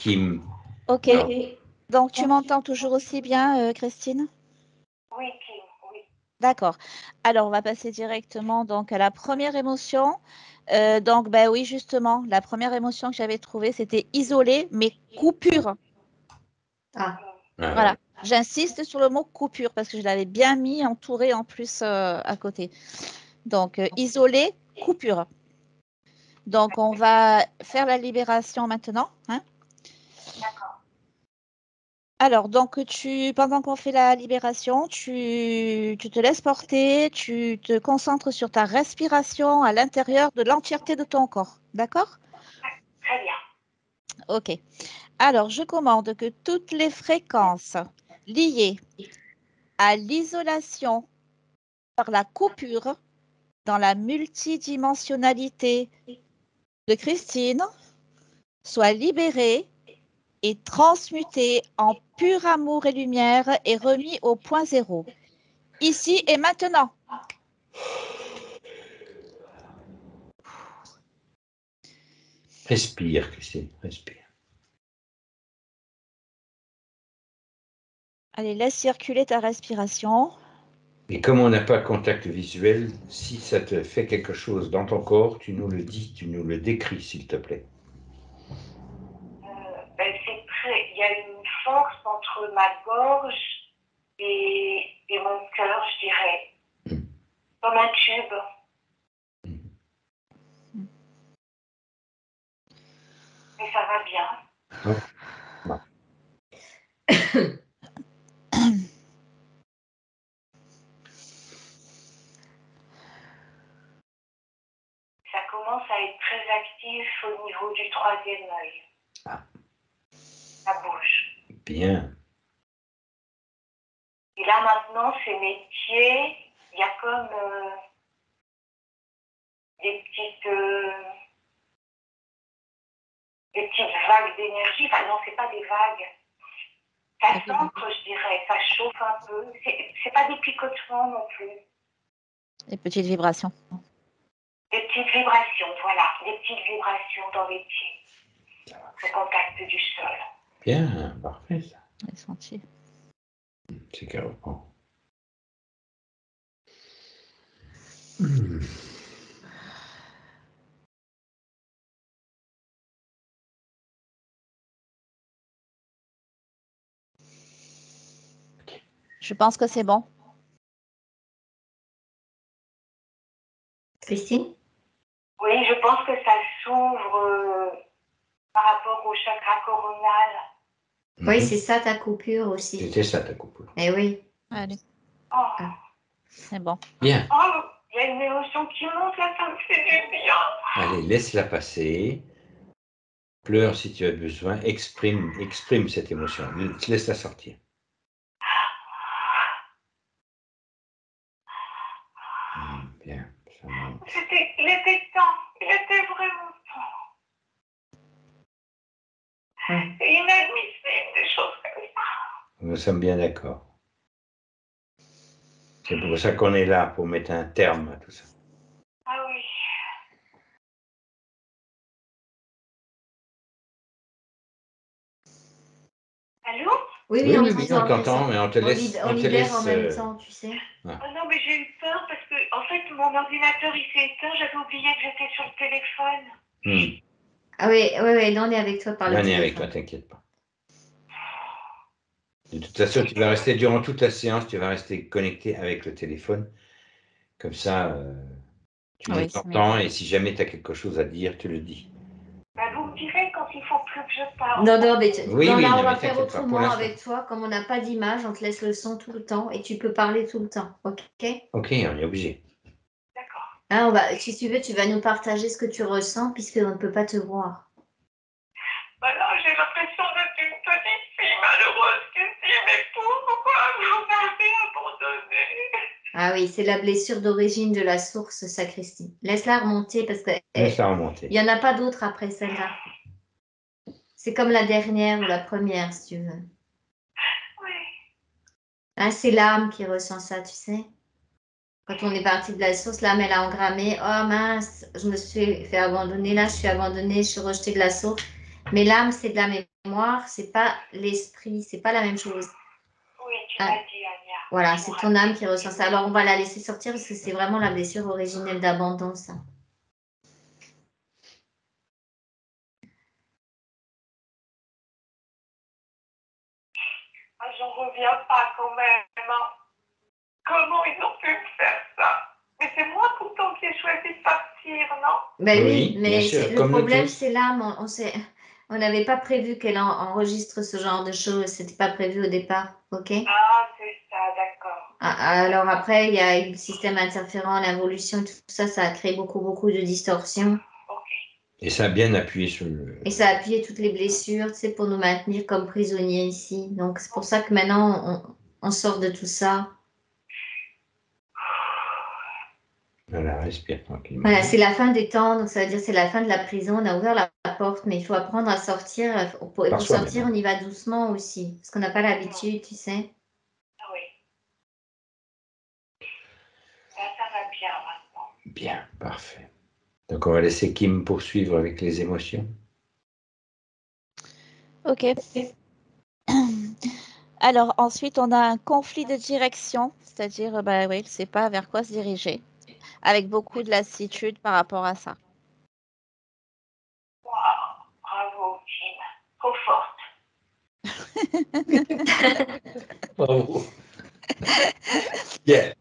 Kim. Ok. Alors, Donc, tu m'entends toujours aussi bien, Christine? Oui, Kim, oui. D'accord. Alors, on va passer directement donc à la première émotion. Donc, ben oui, justement, la première émotion que j'avais trouvée, c'était isolé, mais coupure. Ah, ah, Voilà. J'insiste sur le mot coupure parce que je l'avais bien mis entouré en plus à côté. Donc, isolé, coupure. Donc, on va faire la libération maintenant, hein. D'accord. Alors, donc, pendant qu'on fait la libération, tu te laisses porter, tu te concentres sur ta respiration à l'intérieur de l'entièreté de ton corps. D'accord? Très bien. OK. Alors, je commande que toutes les fréquences liées à l'isolation par la coupure dans la multidimensionnalité de Christine soient libérées et transmutées en pur amour et lumière et remis au point zéro. Ici et maintenant. respire, Christine, respire. Allez, laisse circuler ta respiration. Et comme on n'a pas de contact visuel, si ça te fait quelque chose dans ton corps, tu nous le dis, tu nous le décris, s'il te plaît. Il y a une force entre ma gorge et mon cœur, je dirais. Comme un tube. Mais ça va bien. Ça commence à être très actif au niveau du troisième œil. Ah. La bouche. Bien. Et là maintenant, c'est mes pieds. Il y a comme des petites vagues d'énergie. Enfin non, c'est pas des vagues. Ça s'ancre, je dirais. Ça chauffe un peu. C'est pas des picotements non plus. Des petites vibrations. Des petites vibrations, voilà. Des petites vibrations dans les pieds. Au contact du sol. Bien, parfait ça. Les sentiers. C'est carrément. Je pense que c'est bon. Christine? Oui, je pense que ça s'ouvre par rapport au chakra coronal. Oui, c'est ça ta coupure aussi. C'était ça ta coupure. Eh oui. Allez, Oh, c'est bon. Bien. oh, il y a une émotion qui monte là, ça me fait du bien. Allez, laisse-la passer. Pleure si tu as besoin. Exprime cette émotion. Laisse-la sortir. Bien. Ça monte. Il était temps. Il était vraiment temps. C'est inadmissible, des choses comme ça. Nous sommes bien d'accord. C'est pour ça qu'on est là, pour mettre un terme à tout ça. Ah oui. Allô? Oui, on t'entend, t'entend, mais on te laisse. on te libère laisse, en même temps, tu sais. Oh non, mais j'ai eu peur parce que, en fait, mon ordinateur, il s'est éteint. J'avais oublié que j'étais sur le téléphone. Ah oui, là on est avec toi par le On est téléphone. avec toi, t'inquiète pas. De toute façon, tu vas rester durant toute la séance, tu vas rester connecté avec le téléphone. Comme ça, tu nous entends et si jamais tu as quelque chose à dire, tu le dis. Bah, vous me direz quand il faut plus que je parle. Non, mais non, on va mais faire t'inquiète pas, pour autrement l'instant. avec toi. Comme on n'a pas d'image, on te laisse le son tout le temps et tu peux parler tout le temps. Ok? Ok, on est obligé. D'accord. Hein, si tu veux, tu vas nous partager ce que tu ressens puisqu'on ne peut pas te voir. Bah là, j'ai l'impression d'être une petite fille malheureuse qui se dit mais pourquoi vous m'avez abandonnée? Ah oui, c'est la blessure d'origine de la source, ça, Christine. Laisse-la remonter parce que Laisse-la remonter. il n'y en a pas d'autre après celle-là. C'est comme la dernière ou la première, si tu veux. Oui. Hein, c'est l'âme qui ressent ça, tu sais. Quand on est parti de la source, l'âme, elle a engrammé. Oh mince, je me suis fait abandonner. Là, je suis abandonnée, je suis rejetée de la source. Mais l'âme, c'est de la mémoire, c'est pas l'esprit, c'est pas la même chose. Oui, tu l'as dit, Anya. Voilà, c'est ton âme qui ressent ça. Alors, on va la laisser sortir parce que c'est vraiment la blessure originelle d'abandon, ça. Ah, j'en reviens pas quand même. Hein. Comment ils ont pu me faire ça? Mais c'est moi pourtant qui ai choisi de partir, non? Ben Oui, oui, mais bien sûr, le comme nous problème, tous. c'est l'âme. On n'avait pas prévu qu'elle enregistre ce genre de choses. C'était pas prévu au départ, ok? Ah, c'est ça, d'accord. Alors après, il y a eu le système interférent, l'involution, tout ça, ça a créé beaucoup de distorsions. Ok. Et ça a bien appuyé sur le... Et ça a appuyé toutes les blessures, tu sais, pour nous maintenir comme prisonniers ici. Donc, c'est pour ça que maintenant, on sort de tout ça. Voilà, respire tranquillement. Voilà, c'est la fin des temps, donc ça veut dire c'est la fin de la prison. On a ouvert la porte, mais il faut apprendre à sortir. Pour Par soi-même. sortir, on y va doucement aussi, parce qu'on n'a pas l'habitude, tu sais. Ah oui. Là, ça va bien maintenant. Bien, parfait. Donc, on va laisser Kim poursuivre avec les émotions. Ok. Alors ensuite, on a un conflit de direction, c'est-à-dire, bah oui, il ne sait pas vers quoi se diriger, avec beaucoup de lassitude par rapport à ça. Waouh, bravo, Kim. Trop forte. Bravo. Bien.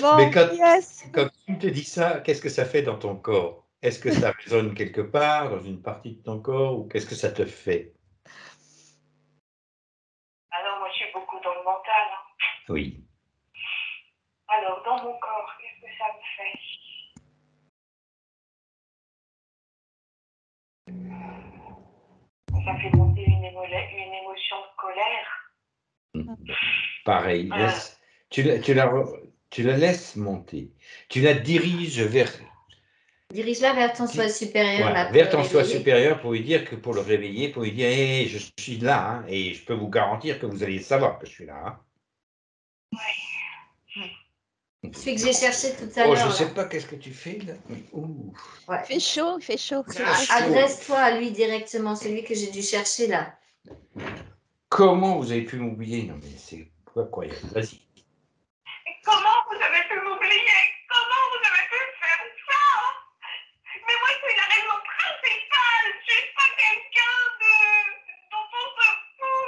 Bon, Mais quand yes. Kim te dit ça, qu'est-ce que ça fait dans ton corps? Est-ce que ça résonne quelque part, dans une partie de ton corps, ou qu'est-ce que ça te fait? Alors, moi, je suis beaucoup dans le mental. Hein. Oui. Alors, dans mon corps, qu'est-ce que ça me fait? Ça fait monter une émotion de colère. Pareil. Tu la laisses monter. Tu la diriges vers... Dirige-la vers ton soi supérieur, Voilà, là, pour vers le ton soi réveiller. supérieur pour lui dire que pour le réveiller, pour lui dire hey, je suis là hein, et je peux vous garantir que vous allez savoir que je suis là. Hein. Celui que j'ai cherché tout à Oh, l'heure. je sais là. pas qu'est-ce que tu fais là. Ouh. Ouais. Il fait chaud, il fait chaud. Adresse-toi à lui directement, celui que j'ai dû chercher là. Comment vous avez pu m'oublier? Non mais c'est pas incroyable. Vas-y. Comment vous avez pu m'oublier? Comment vous avez pu faire ça? Mais moi, c'est la raison principale. Je suis pas quelqu'un dont on se fout,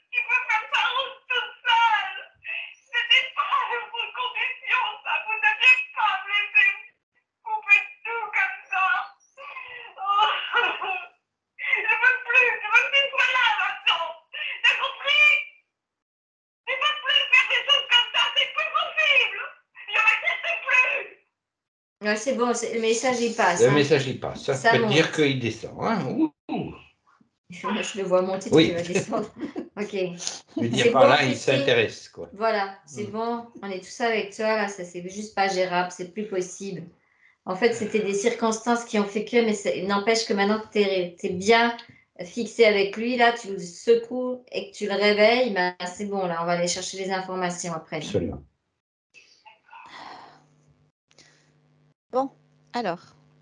qui peut faire sa route tout seul. C'était pas vos conditions, ça. Vous n'aviez pas me laisser couper tout comme ça. Oh. Je veux plus qu'il soit là maintenant. T'as compris? Je ne peux plus faire des choses comme ça, c'est plus possible. Je n'accepte plus. Ouais, c'est bon, le message il passe. Le Hein. message il passe. Ça veut dire qu'il descend. Hein. Ouh. Je le vois monter, Oui. il va descendre. Ok. Je veux dire par bon, là, il Christine. s'intéresse quoi. Voilà, c'est bon. On est tous avec toi là, ça c'est juste pas gérable, c'est plus possible. En fait, c'était des circonstances qui ont fait que, mais il n'empêche que maintenant que tu es bien fixé avec lui, là, tu le secoues et que tu le réveilles, ben, c'est bon, là, on va aller chercher les informations après. Absolument. Bon, alors,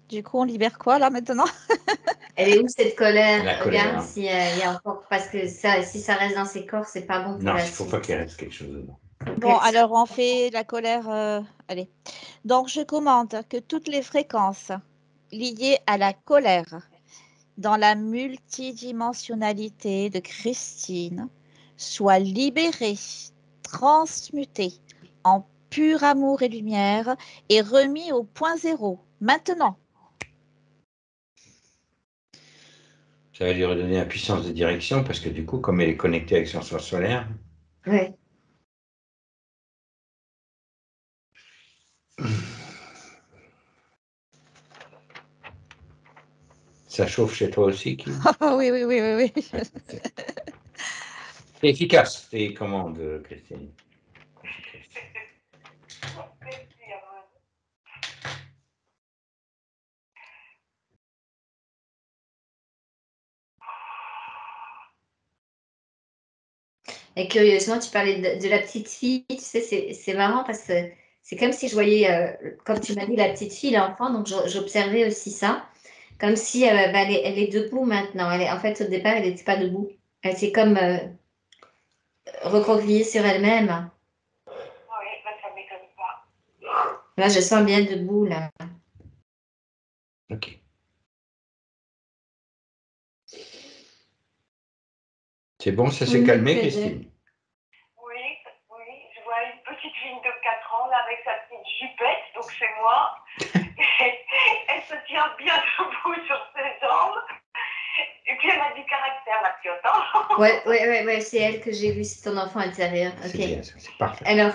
du coup, on libère quoi là maintenant? Elle est où cette colère? La Regarde colère. s'il y a encore, parce que ça, si ça reste dans ses corps, c'est pas bon pour Non, la il ne faut suite. pas qu'il reste quelque chose dedans. Bon, alors on fait la colère. Allez. Donc, je commande que toutes les fréquences liées à la colère dans la multidimensionnalité de Christine soient libérées, transmutées en pur amour et lumière et remis au point zéro. Maintenant. Ça va lui redonner la puissance de direction parce que du coup, comme elle est connectée avec son soi solaire. Oui. Ça chauffe chez toi aussi, Kim? Oui, oui, oui, oui, oui. C'est efficace, tes commandes, Christine. Et curieusement, tu parlais de la petite fille, tu sais, c'est marrant parce que c'est comme si je voyais, comme tu m'as dit, la petite fille, l'enfant, donc j'observais aussi ça. Comme si bah, elle est debout maintenant. En fait, au départ, elle n'était pas debout. Elle s'est comme recroquevillée sur elle-même. Oui, ben, ça m'étonne pas. Là, je sens bien debout, là. Ok. C'est bon, ça s'est Oui, calmé, c'est Christine? Oui, oui, je vois une petite fille de 4 ans là avec sa petite jupette, donc c'est moi. Elle se tient bien debout sur ses jambes. Et puis elle a du caractère, la petite autant. Ouais, c'est elle que j'ai vue, c'est ton enfant intérieur. C'est Ok. bien, ça, c'est parfait. Alors,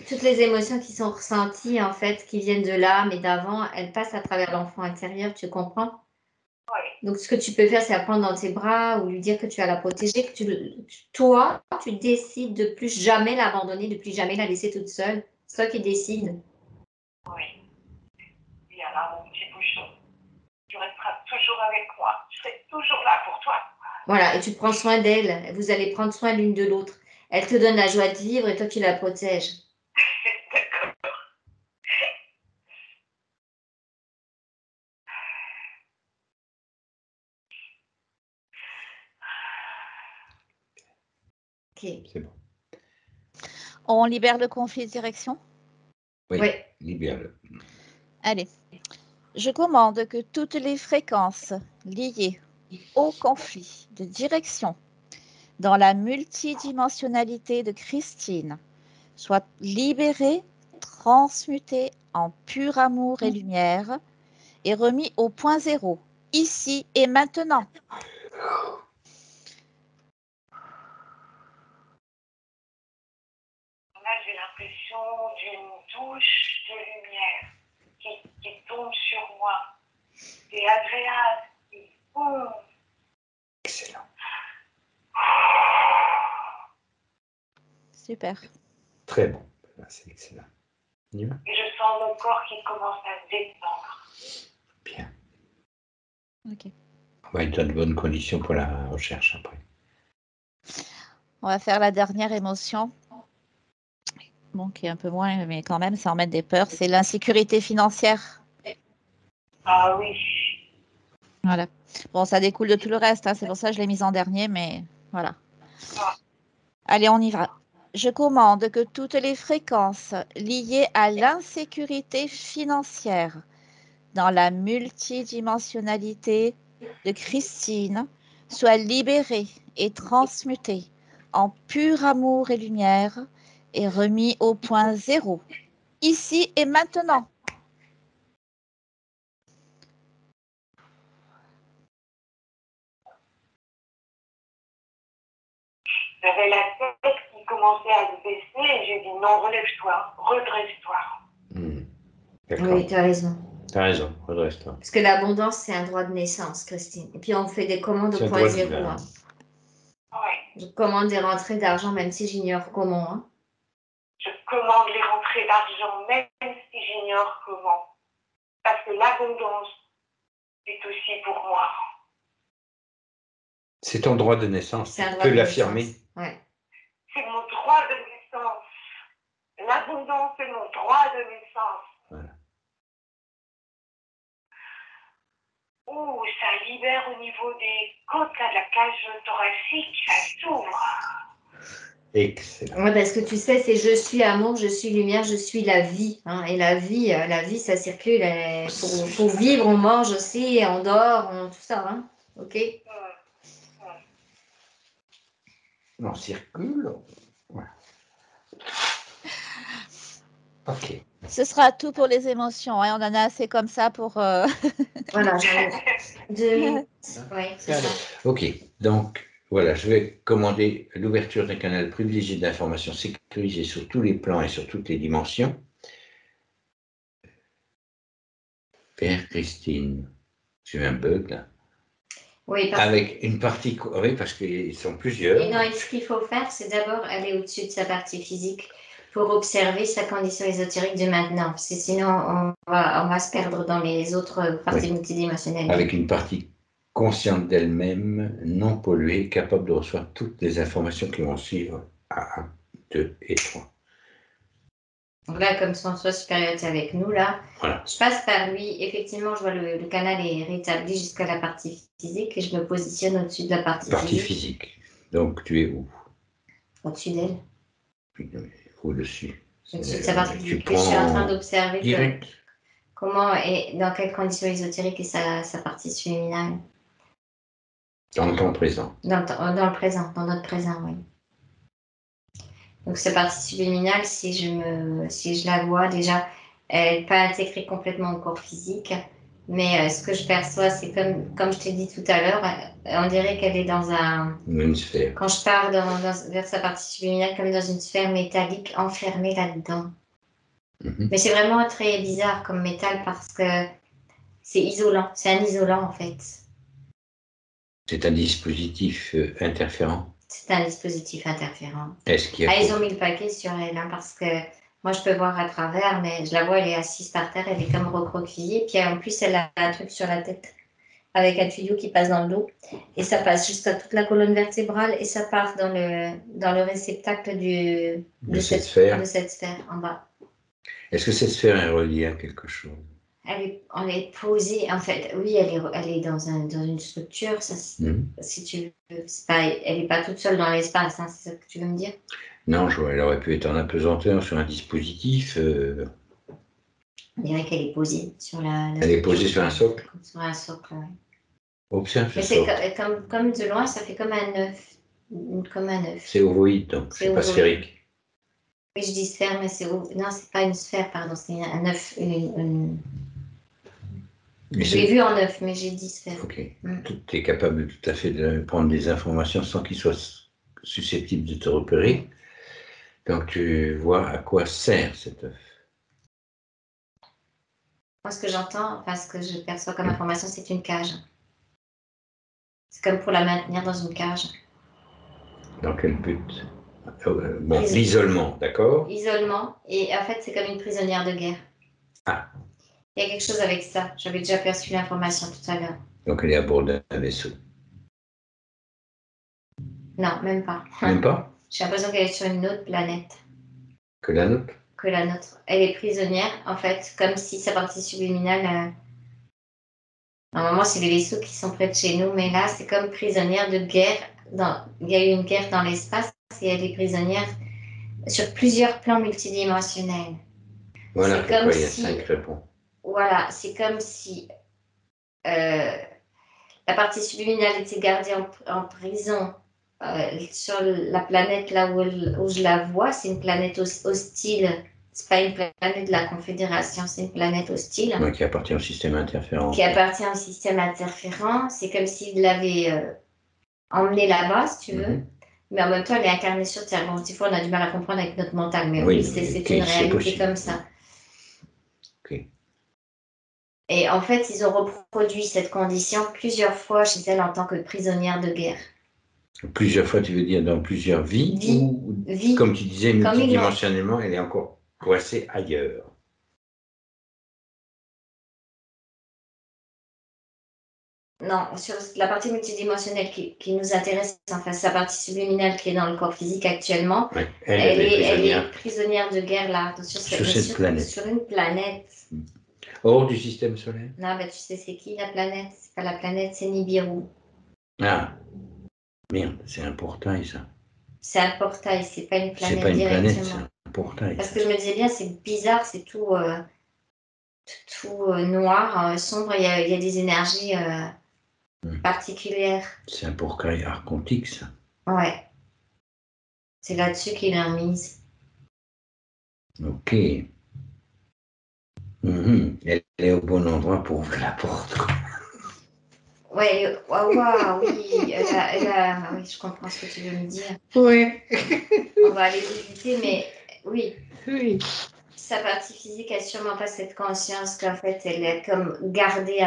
toutes les émotions qui sont ressenties, en fait, qui viennent de l'âme et d'avant, elles passent à travers l'enfant intérieur, tu comprends? Oui, Donc, ce que tu peux faire, c'est la prendre dans tes bras ou lui dire que tu vas la protéger, que toi, tu décides de plus jamais l'abandonner, de plus jamais la laisser toute seule. C'est toi qui décides. oui. Il y a là mon petit bouchon. Tu resteras toujours avec moi. Je serai toujours là pour toi. Voilà, et tu prends soin d'elle. Vous allez prendre soin l'une de l'autre. Elle te donne la joie de vivre et toi, tu la protèges. D'accord. Ok. C'est bon. On libère le conflit direction? Oui, Oui. libère-le. Allez. Je commande que toutes les fréquences liées au conflit de direction dans la multidimensionnalité de Christine soient libérées, transmutées en pur amour et lumière et remis au point zéro, ici et maintenant. Là, j'ai l'impression d'une douche de lumière qui tombe sur moi. C'est agréable. C'est bon. Excellent. Super. Très bon. C'est excellent. Et je sens mon corps qui commence à se détendre. Bien. Ok. On va être dans de bonnes conditions pour la recherche après. On va faire la dernière émotion. Bon, qui est un peu moins, mais quand même, ça en met des peurs. C'est l'insécurité financière. Ah oui. Voilà. Bon, ça découle de tout le reste, hein, c'est pour ça que je l'ai mise en dernier, mais voilà. Ah. Allez, on y va. Je commande que toutes les fréquences liées à l'insécurité financière dans la multidimensionnalité de Christine soient libérées et transmutées en pur amour et lumière et remis au point zéro, ici et maintenant. J'avais la tête qui commençait à se baisser et j'ai dit non, relève-toi, redresse-toi. D'accord. Oui, tu as raison. Tu as raison, redresse-toi. Parce que l'abondance, c'est un droit de naissance, Christine. Et puis, on fait des commandes C'est au un point droit zéro. divin. Hein. Oui. Je commande des rentrées d'argent, même si j'ignore comment. Hein. Je commande les rentrées d'argent, même si j'ignore comment. Parce que l'abondance est aussi pour moi. C'est ton droit de naissance. C'est un Tu droit peux de l'affirmer. naissance. Ouais. C'est mon droit de naissance. L'abondance est mon droit de naissance. Voilà. Ouh, ça libère au niveau des côtes, là, de la cage thoracique, ça s'ouvre. Excellent. Ouais, parce que tu sais, c'est je suis amour, je suis lumière, je suis la vie. Hein. Et la vie, ça circule. Pour vivre, on mange aussi, on dort, tout ça. Hein. Ok. On circule. Voilà. Ok. Ce sera tout pour les émotions. Hein. On en a assez comme ça pour... Voilà, j'en ai 2 minutes. Oui, c'est ça. Ok, donc voilà, je vais commander l'ouverture d'un canal privilégié d'information sécurisé sur tous les plans et sur toutes les dimensions. Père Christine, j'ai eu un bug là. Oui, Avec une partie, oui, parce qu'ils sont plusieurs. Et non, et ce qu'il faut faire, c'est d'abord aller au-dessus de sa partie physique pour observer sa condition ésotérique de maintenant. Parce que sinon, on va se perdre dans les autres parties multidimensionnelles. Avec une partie consciente d'elle-même, non polluée, capable de recevoir toutes les informations qui vont suivre à 1, 2 et 3. Donc là, comme son soi supérieur est avec nous, là, Voilà. je passe par lui. Effectivement, je vois le canal est rétabli jusqu'à la partie physique et je me positionne au-dessus de la partie physique. Donc, tu es où? Au-dessus d'elle. Au-dessus. Au-dessus de sa partie Tu physique. Je suis en train d'observer direct. comment et dans quelles conditions ésotériques est sa partie subliminale. Dans le temps présent. Dans le présent, dans notre présent, oui. Donc, cette partie subliminale, si je la vois, déjà, elle n'est pas intégrée complètement au corps physique, mais ce que je perçois, c'est comme je t'ai dit tout à l'heure, on dirait qu'elle est dans une sphère. Quand je pars vers sa partie subliminale, comme dans une sphère métallique enfermée là-dedans. Mais c'est vraiment très bizarre comme métal parce que c'est isolant, c'est un isolant en fait. C'est un dispositif interférent. C'est un dispositif interférent. Est-ce qu'il y a ils ont mis le paquet sur elle, hein, parce que moi je peux voir à travers, mais je la vois, elle est assise par terre, elle est comme recroquevillée, puis en plus elle a un truc sur la tête avec un tuyau qui passe dans le dos, et ça passe jusqu'à toute la colonne vertébrale, et ça part dans le réceptacle de cette sphère en bas. Est-ce que cette sphère est reliée à quelque chose? On est posée, en fait, oui, elle est dans une structure, ça, si tu veux. Elle n'est pas toute seule dans l'espace, hein, c'est ça que tu veux me dire? Non, elle aurait pu être en apesanteur sur un dispositif. On dirait qu'elle est posée sur Elle est posée sur un socle? Sur un socle, oui. Observe ce socle. Mais comme de loin, ça fait comme un œuf. Comme un œuf. C'est ovoïde, donc c'est pas sphérique. Oui, je dis sphère, mais non, c'est pas une sphère, pardon, c'est un œuf. Je l'ai vu en œuf, mais j'ai dit sphère. Ok. Tu es capable tout à fait de prendre des informations sans qu'ils soient susceptibles de te repérer. Donc tu vois à quoi sert cet œuf. Moi, ce que j'entends, ce que je perçois comme information, c'est une cage. C'est comme pour la maintenir dans une cage. Dans quel but? Bon, l'isolement, d'accord? Isolement, et en fait, c'est comme une prisonnière de guerre. Ah. Il y a quelque chose avec ça. J'avais déjà perçu l'information tout à l'heure. Donc elle est à bord d'un vaisseau? Non, même pas. Même pas? J'ai l'impression qu'elle est sur une autre planète. Que la nôtre? Que la nôtre. Elle est prisonnière, en fait, comme si sa partie subliminale... Normalement, c'est les vaisseaux qui sont près de chez nous, mais là, c'est comme prisonnière de guerre. Il y a eu une guerre dans l'espace et elle est prisonnière sur plusieurs plans multidimensionnels. Voilà pourquoi il y a 5 réponses. Voilà, c'est comme si la partie subliminale était gardée en prison sur la planète là où je la vois. C'est une planète hostile. C'est pas une planète de la Confédération, c'est une planète hostile. Ouais, qui appartient au système interférent. Qui appartient au système interférent. C'est comme s'il l'avait emmenée là-bas, si tu veux. Mais en même temps, elle est incarnée sur Terre. Bon, des fois, on a du mal à comprendre avec notre mental, mais oui, c'est une réalité comme ça. Okay. Et en fait, ils ont reproduit cette condition plusieurs fois chez elle en tant que prisonnière de guerre. Plusieurs fois, tu veux dire dans plusieurs vies? Vie. Comme tu disais, multidimensionnellement, elle est encore coincée ailleurs. Non, sur la partie multidimensionnelle qui nous intéresse, enfin sa partie subliminale qui est dans le corps physique actuellement, ouais, elle est prisonnière de guerre là, sur une planète. Hors du système solaire? Non, tu sais c'est qui la planète? C'est pas la planète, c'est Nibiru. Ah, merde, c'est un portail ça. C'est un portail, c'est pas une planète. C'est pas une planète, c'est un portail. Parce que je me disais bien, c'est bizarre, c'est tout noir, sombre, il y a des énergies particulières. C'est un portail archontique, ça. Ouais. C'est là-dessus qu'il a mise. Ok. Elle est au bon endroit pour ouvrir la porte. Ouais, oui, oui, je comprends ce que tu veux me dire. Oui. On va aller visiter, mais oui. Oui. Sa partie physique n'a sûrement pas cette conscience qu'en fait, elle est comme gardée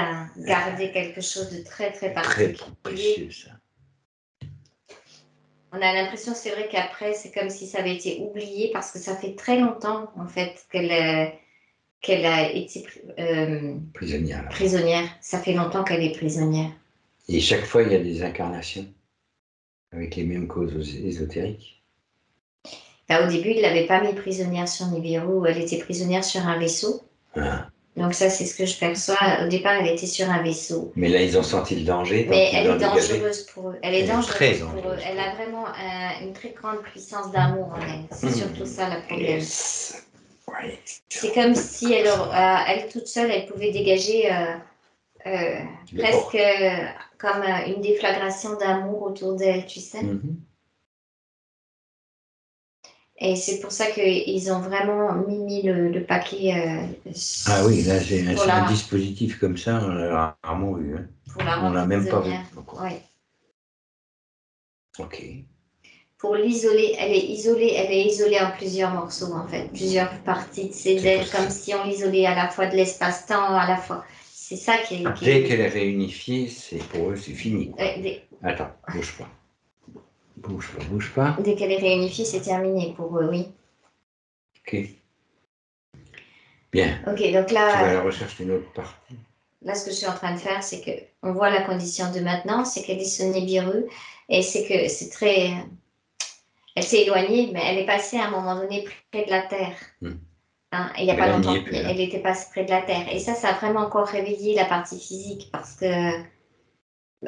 quelque chose de très, très particulier. Très précieux, ça. On a l'impression, c'est vrai qu'après, c'est comme si ça avait été oublié parce que ça fait très longtemps, en fait, qu'elle a été prisonnière. Ça fait longtemps qu'elle est prisonnière. Et chaque fois, il y a des incarnations avec les mêmes causes ésotériques. Là, au début, il ne l'avait pas mis prisonnière sur Nibiru, elle était prisonnière sur un vaisseau. Ah. Donc ça, c'est ce que je perçois. Au départ, elle était sur un vaisseau. Mais là, ils ont senti le danger. Mais donc ils elle l'ont est dégagé. dangereuse pour eux. Elle est très dangereuse pour eux. dangereuse Elle pour a vraiment une très grande puissance d'amour en elle. C'est surtout ça le problème. Yes. Ouais. C'est comme si elle toute seule, elle pouvait dégager presque comme une déflagration d'amour autour d'elle, tu sais. Mhm. Et c'est pour ça qu'ils ont vraiment mis le paquet. Ah oui, là, c'est pour un dispositif comme ça, on l'a rarement vu. Hein. Pour la On l'a même pas vu. Ouais. Ok. Pour l'isoler, elle est isolée en plusieurs morceaux en fait, plusieurs parties de ses ailes, comme si on l'isolait à la fois de l'espace-temps, à la fois. C'est ça qui est. Dès qu'elle est réunifiée, pour eux, c'est fini. Quoi. Attends, bouge pas. Bouge pas. Dès qu'elle est réunifiée, c'est terminé pour eux, oui. Ok. Bien. Ok, donc là. Tu vas à la recherche d'une autre partie. Là, ce que je suis en train de faire, c'est que on voit la condition de maintenant, c'est qu'elle est sur Nibiru, et c'est que c'est très. Elle s'est éloignée, mais elle est passée à un moment donné près de la Terre. Hein, il n'y a pas longtemps, elle était passée près de la Terre. Et ça a vraiment encore réveillé la partie physique, parce que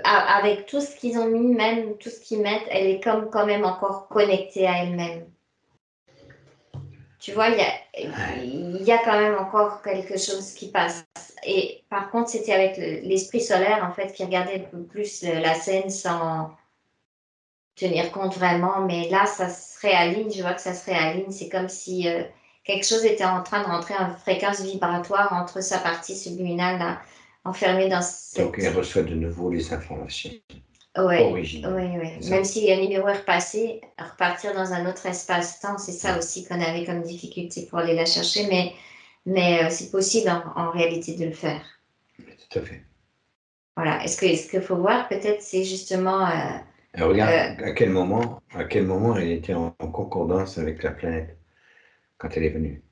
avec tout ce qu'ils ont mis, même tout ce qu'ils mettent, elle est quand même encore connectée à elle-même. Tu vois, il y a quand même encore quelque chose qui passe. Et par contre, c'était avec l'esprit solaire, en fait, qui regardait un peu plus la scène sans tenir compte vraiment. Mais là, ça se réaligne, je vois que ça se réaligne. C'est comme si quelque chose était en train de rentrer en fréquence vibratoire entre sa partie subliminale, là, enfermée dans cette... Donc, elle reçoit de nouveau les informations. Oui. Même si Nibiru est repassé, repartir dans un autre espace-temps, c'est ça aussi qu'on avait comme difficulté pour aller la chercher, mais c'est possible en réalité de le faire. Tout à fait. Voilà. Est-ce qu'il faut voir, peut-être, c'est justement... regarde à quel moment elle était en concordance avec la planète quand elle est venue.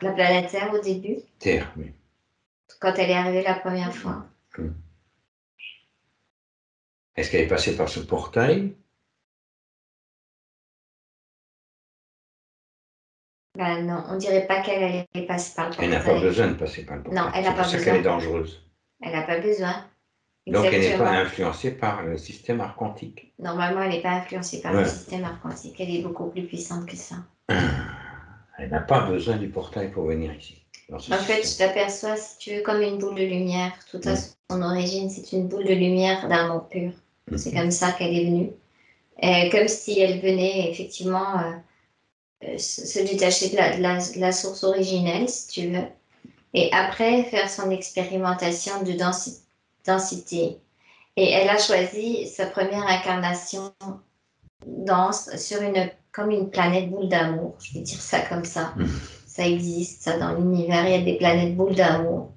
La planète Terre au début. Terre, oui. Quand elle est arrivée la première fois. Est-ce qu'elle est passée par ce portail? Ben non, on dirait pas qu'elle allait passer par le portail. Elle n'a pas besoin de passer par le portail. Non, elle n'a pas besoin. C'est pour ça qu'elle est dangereuse. Elle n'a pas besoin. Donc elle n'est pas influencée par le système archontique. Normalement, elle n'est pas influencée par le système archontique. Elle est beaucoup plus puissante que ça. Elle n'a pas besoin du portail pour venir ici. En fait, je t'aperçois, si tu veux, comme une boule de lumière. Tout à son origine, c'est une boule de lumière d'amour pur. C'est comme ça qu'elle est venue. Comme si elle venait effectivement se détacher de la source originelle, si tu veux. Et après, faire son expérimentation de densité. Et elle a choisi sa première incarnation dense sur comme une planète boule d'amour. Je vais dire ça comme ça. Ça existe, ça, dans l'univers. Il y a des planètes boules d'amour.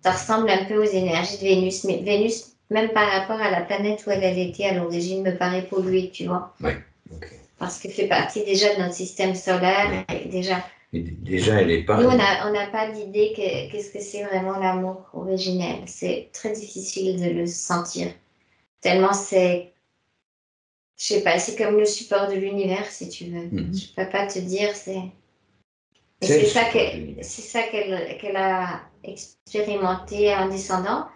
Ça ressemble un peu aux énergies de Vénus. Mais Vénus, même par rapport à la planète où elle était à l'origine, me paraît polluée, tu vois. Oui, ok. Parce qu'elle fait partie déjà de notre système solaire. Et déjà, elle n'est pas... Nous, on n'a pas d'idée qu'est-ce que c'est vraiment l'amour originel. C'est très difficile de le sentir. Tellement c'est... Je sais pas, c'est comme le support de l'univers, si tu veux. Je peux pas te dire, c'est ça qu'elle a expérimenté en descendant.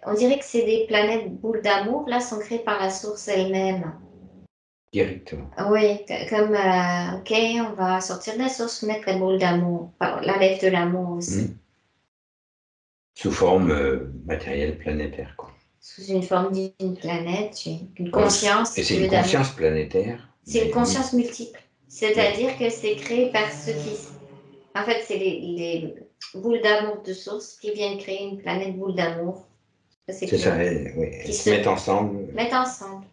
On dirait que c'est des planètes boules d'amour, là, sont créées par la source elle-même. Directement. Oui, comme, ok, on va sortir de la source, mettre la boule d'amour, la lèvre de l'amour aussi. Sous forme matérielle planétaire, quoi. Sous une forme d'une planète, une conscience. Et c'est une conscience planétaire. C'est une conscience multiple. C'est-à-dire que c'est créé par ceux qui... En fait, c'est les boules d'amour de source qui viennent créer une planète boule d'amour. C'est ça, oui. Qui se mettent ensemble. Mettent ensemble.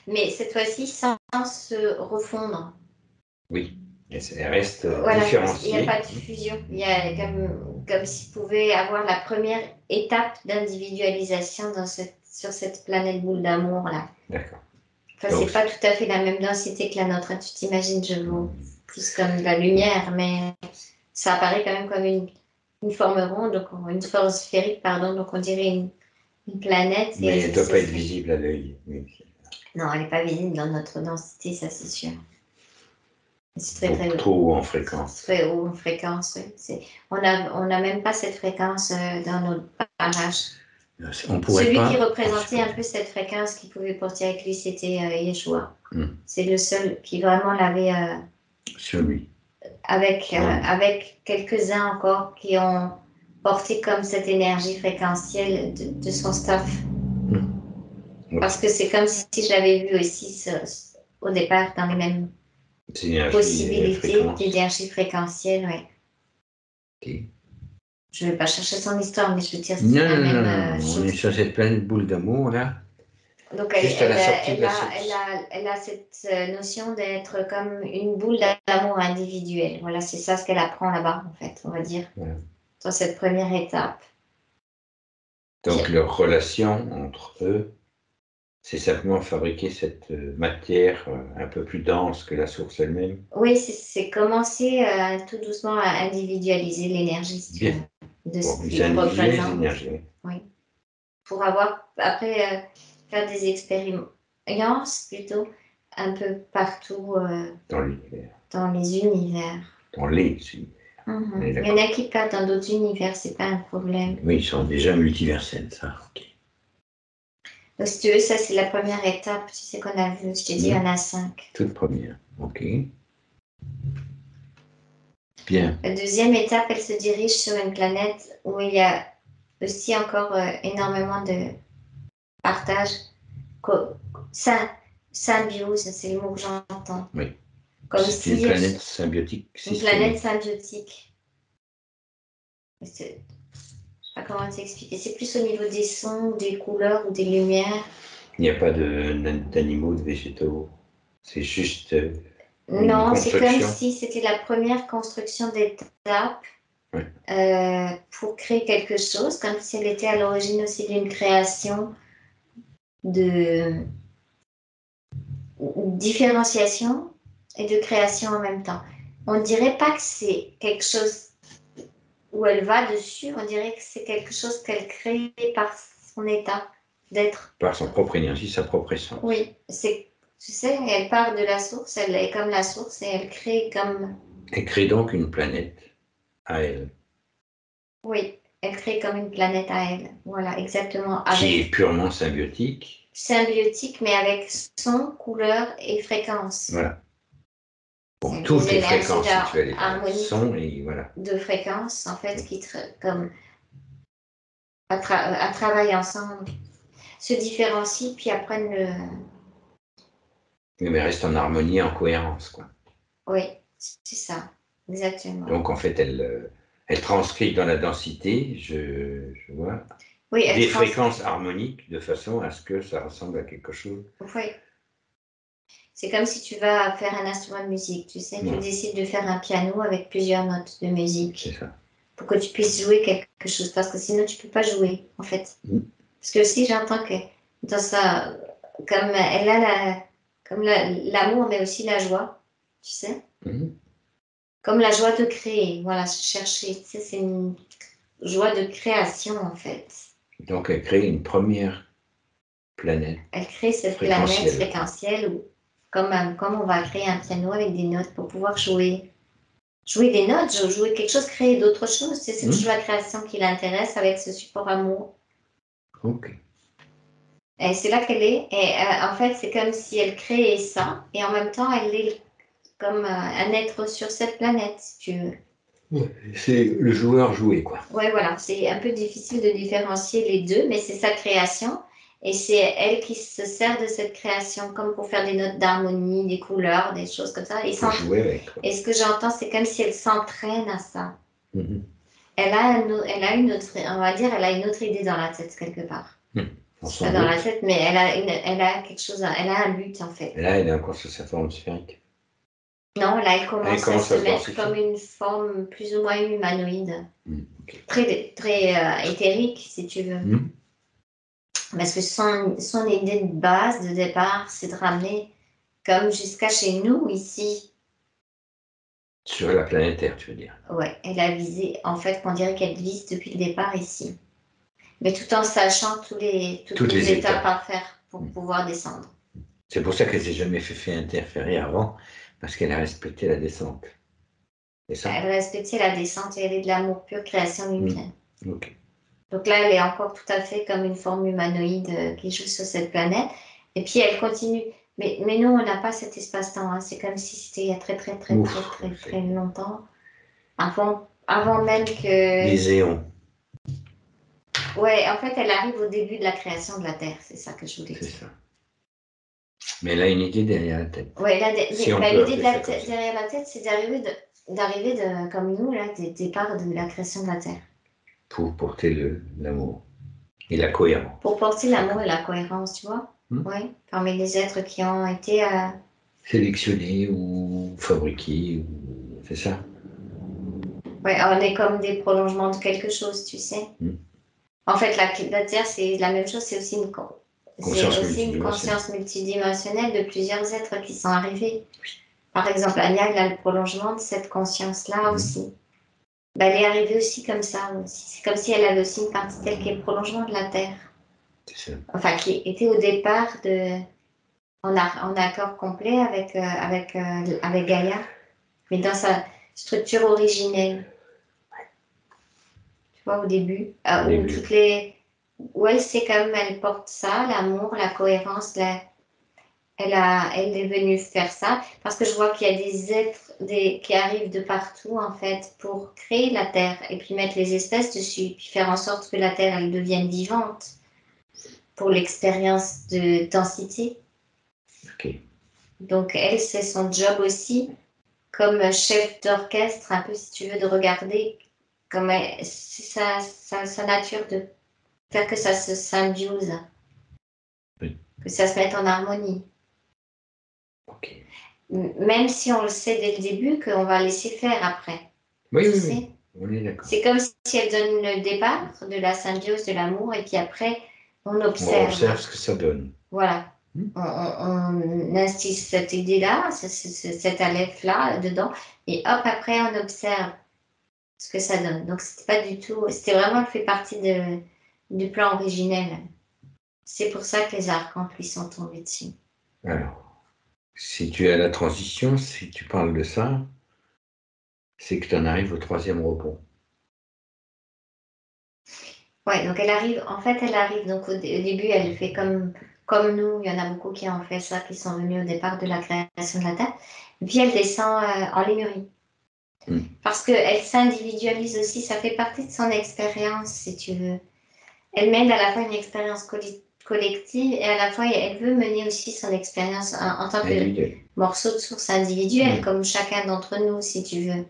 Mais cette fois-ci, sans se refondre. Oui, elle reste différenciée. Il n'y a pas de fusion. Il y a comme s'il pouvait avoir la première étape d'individualisation sur cette planète boule d'amour là. D'accord. Enfin, c'est pas tout à fait la même densité que la nôtre. Tu t'imagines, je vois plus comme de la lumière, mais ça apparaît quand même comme une forme ronde, donc une forme sphérique, pardon, donc on dirait une planète. Mais elle ne doit pas être visible à l'œil. Oui. Non, elle n'est pas visible dans notre densité, ça c'est sûr. C'est très Trop haut en fréquence. Très haut en fréquence, oui. On n'a même pas cette fréquence dans notre barrage. Celui qui représentait un peu cette fréquence qu'il pouvait porter avec lui, c'était Yeshua. C'est le seul qui vraiment l'avait sur lui. Avec quelques-uns encore qui ont porté comme cette énergie fréquentielle de son staff. Parce que c'est comme si je l'avais vu aussi au départ dans les mêmes possibilités d'énergie fréquentielle, oui. Okay. Je ne vais pas chercher son histoire, mais je veux dire, c'est la même chose. On est sur cette pleine boule d'amour, là. Donc, elle a cette notion d'être comme une boule d'amour individuelle. Voilà, c'est ça ce qu'elle apprend là-bas, en fait, on va dire, dans cette première étape. Donc, leur relation entre eux, c'est simplement fabriquer cette matière un peu plus dense que la source elle-même. Oui, c'est commencer tout doucement à individualiser l'énergie, si tu veux, de ce qui représente. Oui. Pour avoir, après, faire des expériences plutôt un peu partout dans l'univers. Dans les univers. Dans les univers. Il y en a qui partent dans d'autres univers, c'est pas un problème. Oui, ils sont déjà multiversels, ça. Okay. Donc, si tu veux, ça, c'est la première étape. Tu sais qu'on a vu, je t'ai dit, il y en a 5. Toute première, ok. Bien. La deuxième étape, elle se dirige sur une planète où il y a aussi encore énormément de partage. Symbiose, c'est le mot que j'entends. Oui. C'est une planète symbiotique. Une planète symbiotique. Je ne sais pas comment t'expliquer. C'est plus au niveau des sons, des couleurs ou des lumières. Il n'y a pas d'animaux, de végétaux. C'est juste. Non, c'est comme si c'était la première construction d'étape pour créer quelque chose, comme si elle était à l'origine aussi d'une création de différenciation et de création en même temps. On ne dirait pas que c'est quelque chose où elle va dessus, on dirait que c'est quelque chose qu'elle crée par son état d'être. Par son propre énergie, sa propre essence. Oui, tu sais, elle part de la source, elle est comme la source et elle crée comme... Elle crée donc une planète à elle. Oui, elle crée comme une planète à elle, voilà, exactement. Qui est purement symbiotique. Symbiotique, mais avec son, couleur et fréquence. Voilà. Bon, toutes les fréquences, si tu veux aller son et voilà. De fréquences, en fait, qui comme à travailler ensemble, se différencient, puis apprennent le... Oui, mais reste en harmonie, en cohérence, quoi. Oui, c'est ça, exactement. Donc, en fait, elle transcrit dans la densité, je vois, des fréquences harmoniques de façon à ce que ça ressemble à quelque chose. Oui. C'est comme si tu vas faire un instrument de musique, tu sais, tu décides de faire un piano avec plusieurs notes de musique. C'est ça. Pour que tu puisses jouer quelque chose, parce que sinon tu ne peux pas jouer, en fait. Parce que aussi, j'entends que dans ça, comme elle a l'amour, mais aussi la joie, tu sais. Comme la joie de créer, voilà, chercher, tu sais, c'est une joie de création, en fait. Donc, elle crée une première planète. Elle crée cette planète fréquentielle où, comme on va créer un piano avec des notes pour pouvoir jouer des notes, jouer quelque chose, créer d'autres choses. C'est toujours la création qui l'intéresse avec ce support amour. Ok. Et c'est là qu'elle est. Et en fait, c'est comme si elle créait ça. Et en même temps, elle est comme un être sur cette planète, si tu veux. C'est le joueur joué, quoi. Ouais, voilà. C'est un peu difficile de différencier les deux, mais c'est sa création. Et c'est elle qui se sert de cette création comme pour faire des notes d'harmonie, des couleurs, des choses comme ça. Pour jouer avec. Et ce que j'entends, c'est comme si elle s'entraîne à ça. Elle a une autre, on va dire, elle a une autre idée dans la tête quelque part. Pas dans la tête, mais elle a quelque chose, elle a un but en fait. Et là, elle est encore sur sa forme sphérique. Non, là, elle commence à se mettre comme une forme plus ou moins humanoïde. Très, très éthérique, si tu veux. Parce que son idée de base, de départ, c'est de ramener comme jusqu'à chez nous, ici. Sur la planète Terre, tu veux dire. Ouais, elle a visé, en fait, on dirait qu'elle vise depuis le départ ici. Mais tout en sachant toutes les étapes à faire pour pouvoir descendre. C'est pour ça qu'elle s'est jamais fait interférer avant, parce qu'elle a respecté la descente. C'est ça? Elle respectait la descente et elle est de l'amour pur, création lumière. Ok. Donc là, elle est encore tout à fait comme une forme humanoïde qui joue sur cette planète. Et puis elle continue. Mais nous, on n'a pas cet espace-temps. Hein. C'est comme si c'était il y a très longtemps. Avant même que... Les éons. Ouais, en fait, elle arrive au début de la création de la Terre. C'est ça que je voulais C'est dire. ça. Mais elle a une idée derrière la tête. Ouais, Si on peut l'idée appeler ça comme ça. derrière la tête, c'est d'arriver comme nous, là, des départs de la création de la Terre. Pour porter l'amour et la cohérence. Pour porter l'amour et la cohérence, tu vois. Oui, parmi les êtres qui ont été... sélectionnés ou fabriqués, c'est ça? Oui, on est comme des prolongements de quelque chose, tu sais. En fait, la Terre, c'est la même chose, c'est aussi une conscience multidimensionnelle de plusieurs êtres qui sont arrivés. Par exemple, Anya, elle a le prolongement de cette conscience-là aussi. Ben, elle est arrivée aussi comme ça. C'est comme si elle avait aussi une partie telle qui est le prolongement de la Terre. C'est ça. Enfin, qui était au départ en accord complet avec Gaïa, mais dans sa structure originelle. Tu vois, au début, où elle sait comme elle porte ça, l'amour, la cohérence, elle est venue faire ça, parce que je vois qu'il y a des êtres qui arrivent de partout, en fait, pour créer la Terre, et puis mettre les espèces dessus, puis faire en sorte que la Terre, elle devienne vivante, pour l'expérience de densité. Ok. Donc, elle, c'est son job aussi, comme chef d'orchestre, un peu, si tu veux, de regarder comme c'est sa nature de faire que ça se symbiose, que ça se mette en harmonie. Okay. Même si on le sait dès le début qu'on va laisser faire après. Oui, on est d'accord. C'est comme si elle donne le départ de la symbiose, de l'amour, et puis après, on observe. On observe ce que ça donne. Voilà. On instille cette idée-là, cet aleph-là dedans, et hop, après, on observe ce que ça donne. Donc, c'était vraiment, elle fait partie du plan originel. C'est pour ça que les archanges lui sont tombés dessus. Alors, si tu es à la transition, si tu parles de ça, c'est que tu en arrives au 3e rebond. Ouais, donc elle arrive, donc au début, elle fait comme nous, il y en a beaucoup qui ont fait ça, qui sont venus au départ de la création de la Terre, et puis elle descend en Lémurie. Parce qu'elle s'individualise aussi, ça fait partie de son expérience, si tu veux. Elle mène à la fois une expérience collective et à la fois elle veut mener aussi son expérience en tant que morceau de source individuelle, comme chacun d'entre nous, si tu veux.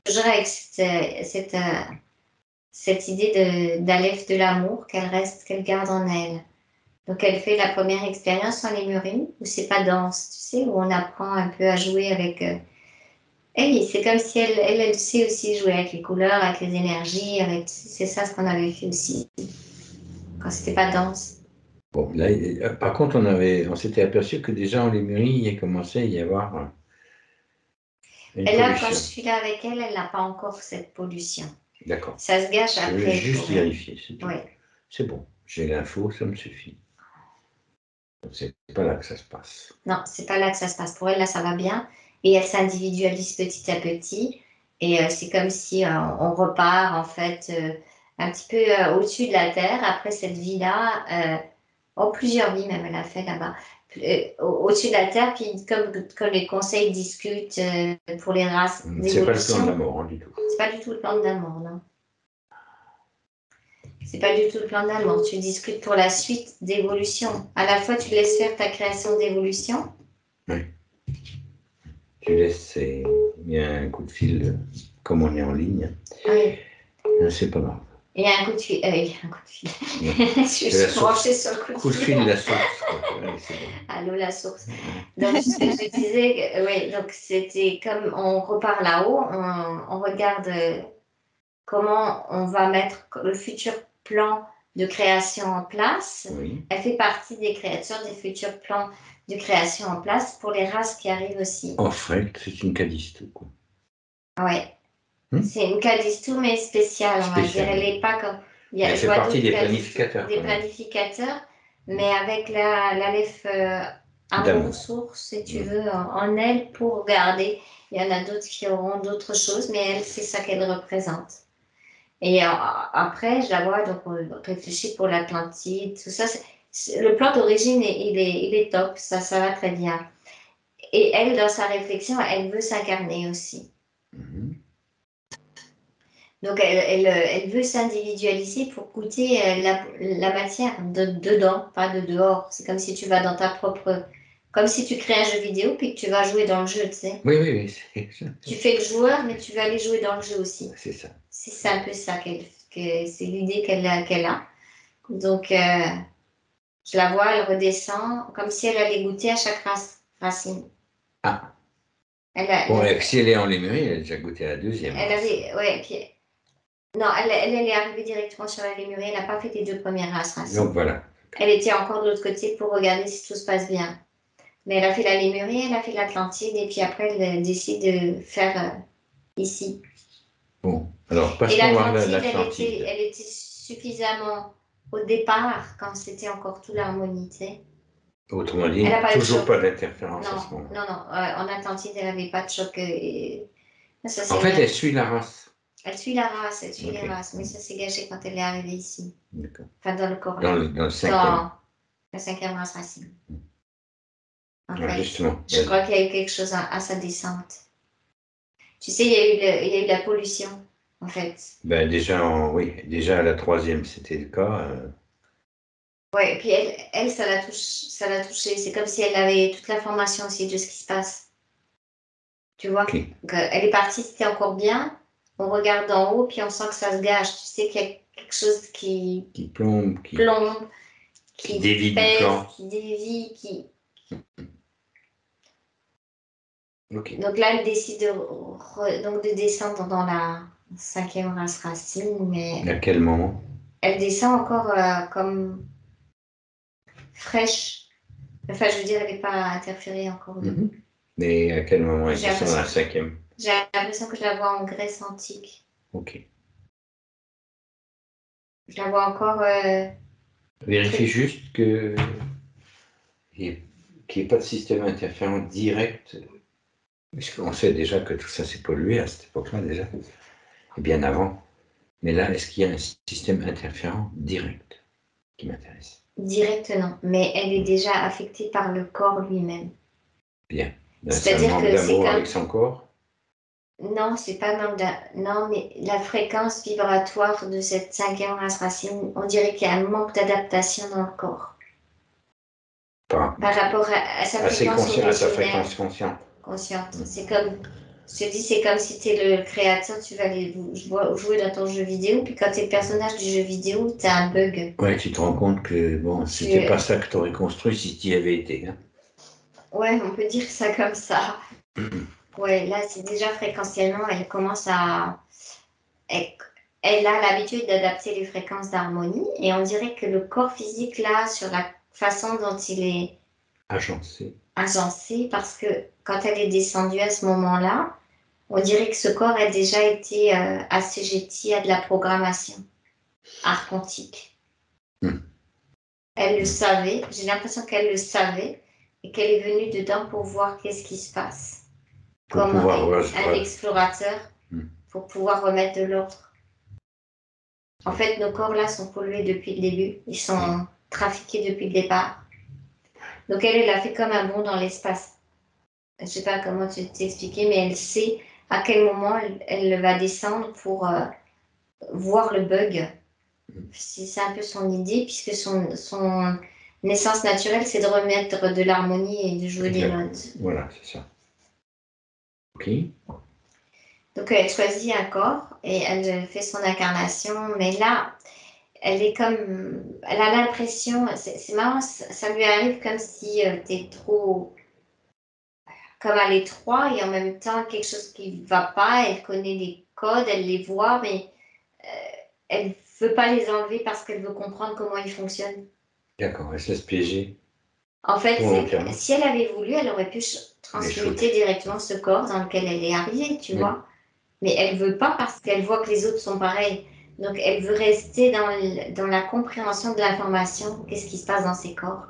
Toujours avec cette idée d'aleph de l'amour qu'elle garde en elle. Donc elle fait la première expérience en Lémurie, où c'est pas dense, tu sais, où on apprend un peu à jouer avec... c'est comme si elle sait aussi jouer avec les couleurs, avec les énergies, c'est ça ce qu'on avait fait aussi, quand c'était pas dense. Bon, là, par contre, on s'était aperçu que déjà en Lémurie, il commençait à y avoir une pollution. Quand je suis là avec elle, elle n'a pas encore cette pollution. D'accord. Ça se gâche après. Je veux juste vérifier, c'est tout. Ouais. C'est bon, j'ai l'info, ça me suffit. C'est pas là que ça se passe. Non, c'est pas là que ça se passe. Pour elle, là, ça va bien. Et elle s'individualise petit à petit. Et c'est comme si on repart, en fait, un petit peu au-dessus de la Terre, après cette vie-là. Plusieurs vies, même, elle a fait là-bas. Au-dessus de la Terre, puis comme les conseils discutent pour les races d'évolution. C'est pas le plan de la mort, hein, du tout. C'est pas du tout le plan de la mort, non. C'est pas du tout le plan de la mort. Tu discutes pour la suite d'évolution. À la fois, tu laisses faire ta création d'évolution. Oui. Tu laisses, il y a un coup de fil, comme on est en ligne. Oui. C'est pas grave. Il y a un coup de fil. Je suis branchée sur le coup de fil. De la source. Ouais, allô, la source. Donc, je disais, oui, donc c'était comme on repart là-haut, on regarde comment on va mettre le futur plan de création en place. Oui. Elle fait partie des créatures des futurs plans de création en place pour les races qui arrivent aussi. En fait, c'est une Callisto, quoi. Ouais. C'est une Callisto, mais spéciale, on va dire. Elle n'est pas comme... Elle fait partie des planificateurs. Des planificateurs, mais avec l'aleph ressources, si tu veux, en elle pour garder. Il y en a d'autres qui auront d'autres choses, mais elle, c'est ça qu'elle représente. Et après, je la vois donc réfléchir pour l'Atlantide, tout ça. Le plan d'origine, il est top, ça va très bien. Et elle, dans sa réflexion, elle veut s'incarner aussi. Donc, elle veut s'individualiser pour goûter la matière dedans, pas de dehors. C'est comme si tu vas dans ta propre... Comme si tu crées un jeu vidéo puis que tu vas jouer dans le jeu, tu sais. Oui. Tu fais le joueur, mais tu vas aller jouer dans le jeu aussi. C'est ça. C'est un peu ça c'est l'idée qu'elle a. Donc, je la vois, elle redescend, comme si elle allait goûter à chaque racine. Ah. Si elle est en Lémurie, elle a déjà goûté à la deuxième. Non, elle est arrivée directement sur la Lémurie, elle n'a pas fait les 2 premières racines. Donc voilà. Elle était encore de l'autre côté pour regarder si tout se passe bien. Mais elle a fait la Lémurie, elle a fait l'Atlantide, et puis après, elle décide de faire ici. Bon, alors passons à l'Atlantide. Elle était suffisamment au départ, quand c'était encore tout l'harmonie, tu sais. Autrement dit, toujours pas d'interférence à ce moment-là. Non, en Atlantide, elle n'avait pas de choc. En fait, elle suit la race. Elle suit la race, elle suit les races, mais ça s'est gâché quand elle est arrivée ici. D'accord. Enfin, dans le corps. Dans le 5e. Dans la 5e race racine. En fait, justement. Je crois qu'il y a eu quelque chose à sa descente. Tu sais, il y a eu la pollution, en fait. Déjà à la 3e, c'était le cas. Oui, et puis elle, ça l'a touché. C'est comme si elle avait toute l'information aussi de ce qui se passe. Tu vois? Okay. Donc, elle est partie, c'était encore bien. On regarde d'en haut, puis on sent que ça se gâche. Tu sais qu'il y a quelque chose qui plombe, qui dévie pèse, du plan. qui dévie, Okay. Donc là, elle décide de descendre dans la 5e race racine, mais... À quel moment? Elle descend encore comme fraîche. Enfin, je veux dire, elle n'est pas interférée encore. Mais à quel moment elle descend dans la 5e? J'ai l'impression que je la vois en Grèce antique. Ok. Je la vois encore... Vérifie juste qu'il n'y ait pas de système interférent direct, puisqu'on sait déjà que tout ça s'est pollué à cette époque-là déjà, et bien avant. Mais là, est-ce qu'il y a un système interférent direct qui m'intéresse? Direct, non. Mais elle est déjà affectée par le corps lui-même. Bien. C'est-à-dire que c'est comme... avec son corps? Non, c'est pas manque d'amour. Non, mais la fréquence vibratoire de cette 5e race racine, on dirait qu'il y a un manque d'adaptation dans le corps. Par rapport à sa fréquence à sa fréquence consciente. C'est comme... Je te dis, c'est comme si tu es le créateur, tu vas aller jouer dans ton jeu vidéo, puis quand tu es le personnage du jeu vidéo, tu as un bug. Ouais, tu te rends compte que bon, c'était pas ça que tu aurais construit si tu y avais été. Hein. Ouais, on peut dire ça comme ça. Ouais, là, c'est déjà fréquentiellement, elle commence à... Elle a l'habitude d'adapter les fréquences d'harmonie, et on dirait que le corps physique, là, sur la façon dont il est... Agencé, parce que quand elle est descendue à ce moment-là, on dirait que ce corps a déjà été assujetti à de la programmation archontique. Elle le savait, j'ai l'impression qu'elle le savait et qu'elle est venue dedans pour voir qu'est-ce qui se passe. Comme un explorateur pour pouvoir remettre de l'ordre. En fait, nos corps là sont pollués depuis le début, ils sont trafiqués depuis le départ. Donc elle a fait comme un bond dans l'espace. Je ne sais pas comment t'expliquer, mais elle sait à quel moment elle va descendre pour voir le bug. C'est un peu son idée, puisque son essence naturelle, c'est de remettre de l'harmonie et de jouer des notes. Voilà, c'est ça. Ok. Donc elle choisit un corps et elle fait son incarnation, mais là, elle a l'impression, c'est marrant, ça lui arrive comme si t'es trop... comme à l'étroit et en même temps quelque chose qui ne va pas, elle connaît les codes, elle les voit, mais elle ne veut pas les enlever parce qu'elle veut comprendre comment ils fonctionnent. D'accord, elle se laisse piéger. En fait, si elle avait voulu, elle aurait pu transmuter directement ce corps dans lequel elle est arrivée, tu vois. Mais elle ne veut pas parce qu'elle voit que les autres sont pareils. Donc, elle veut rester dans la compréhension de l'information, qu'est-ce qui se passe dans ces corps.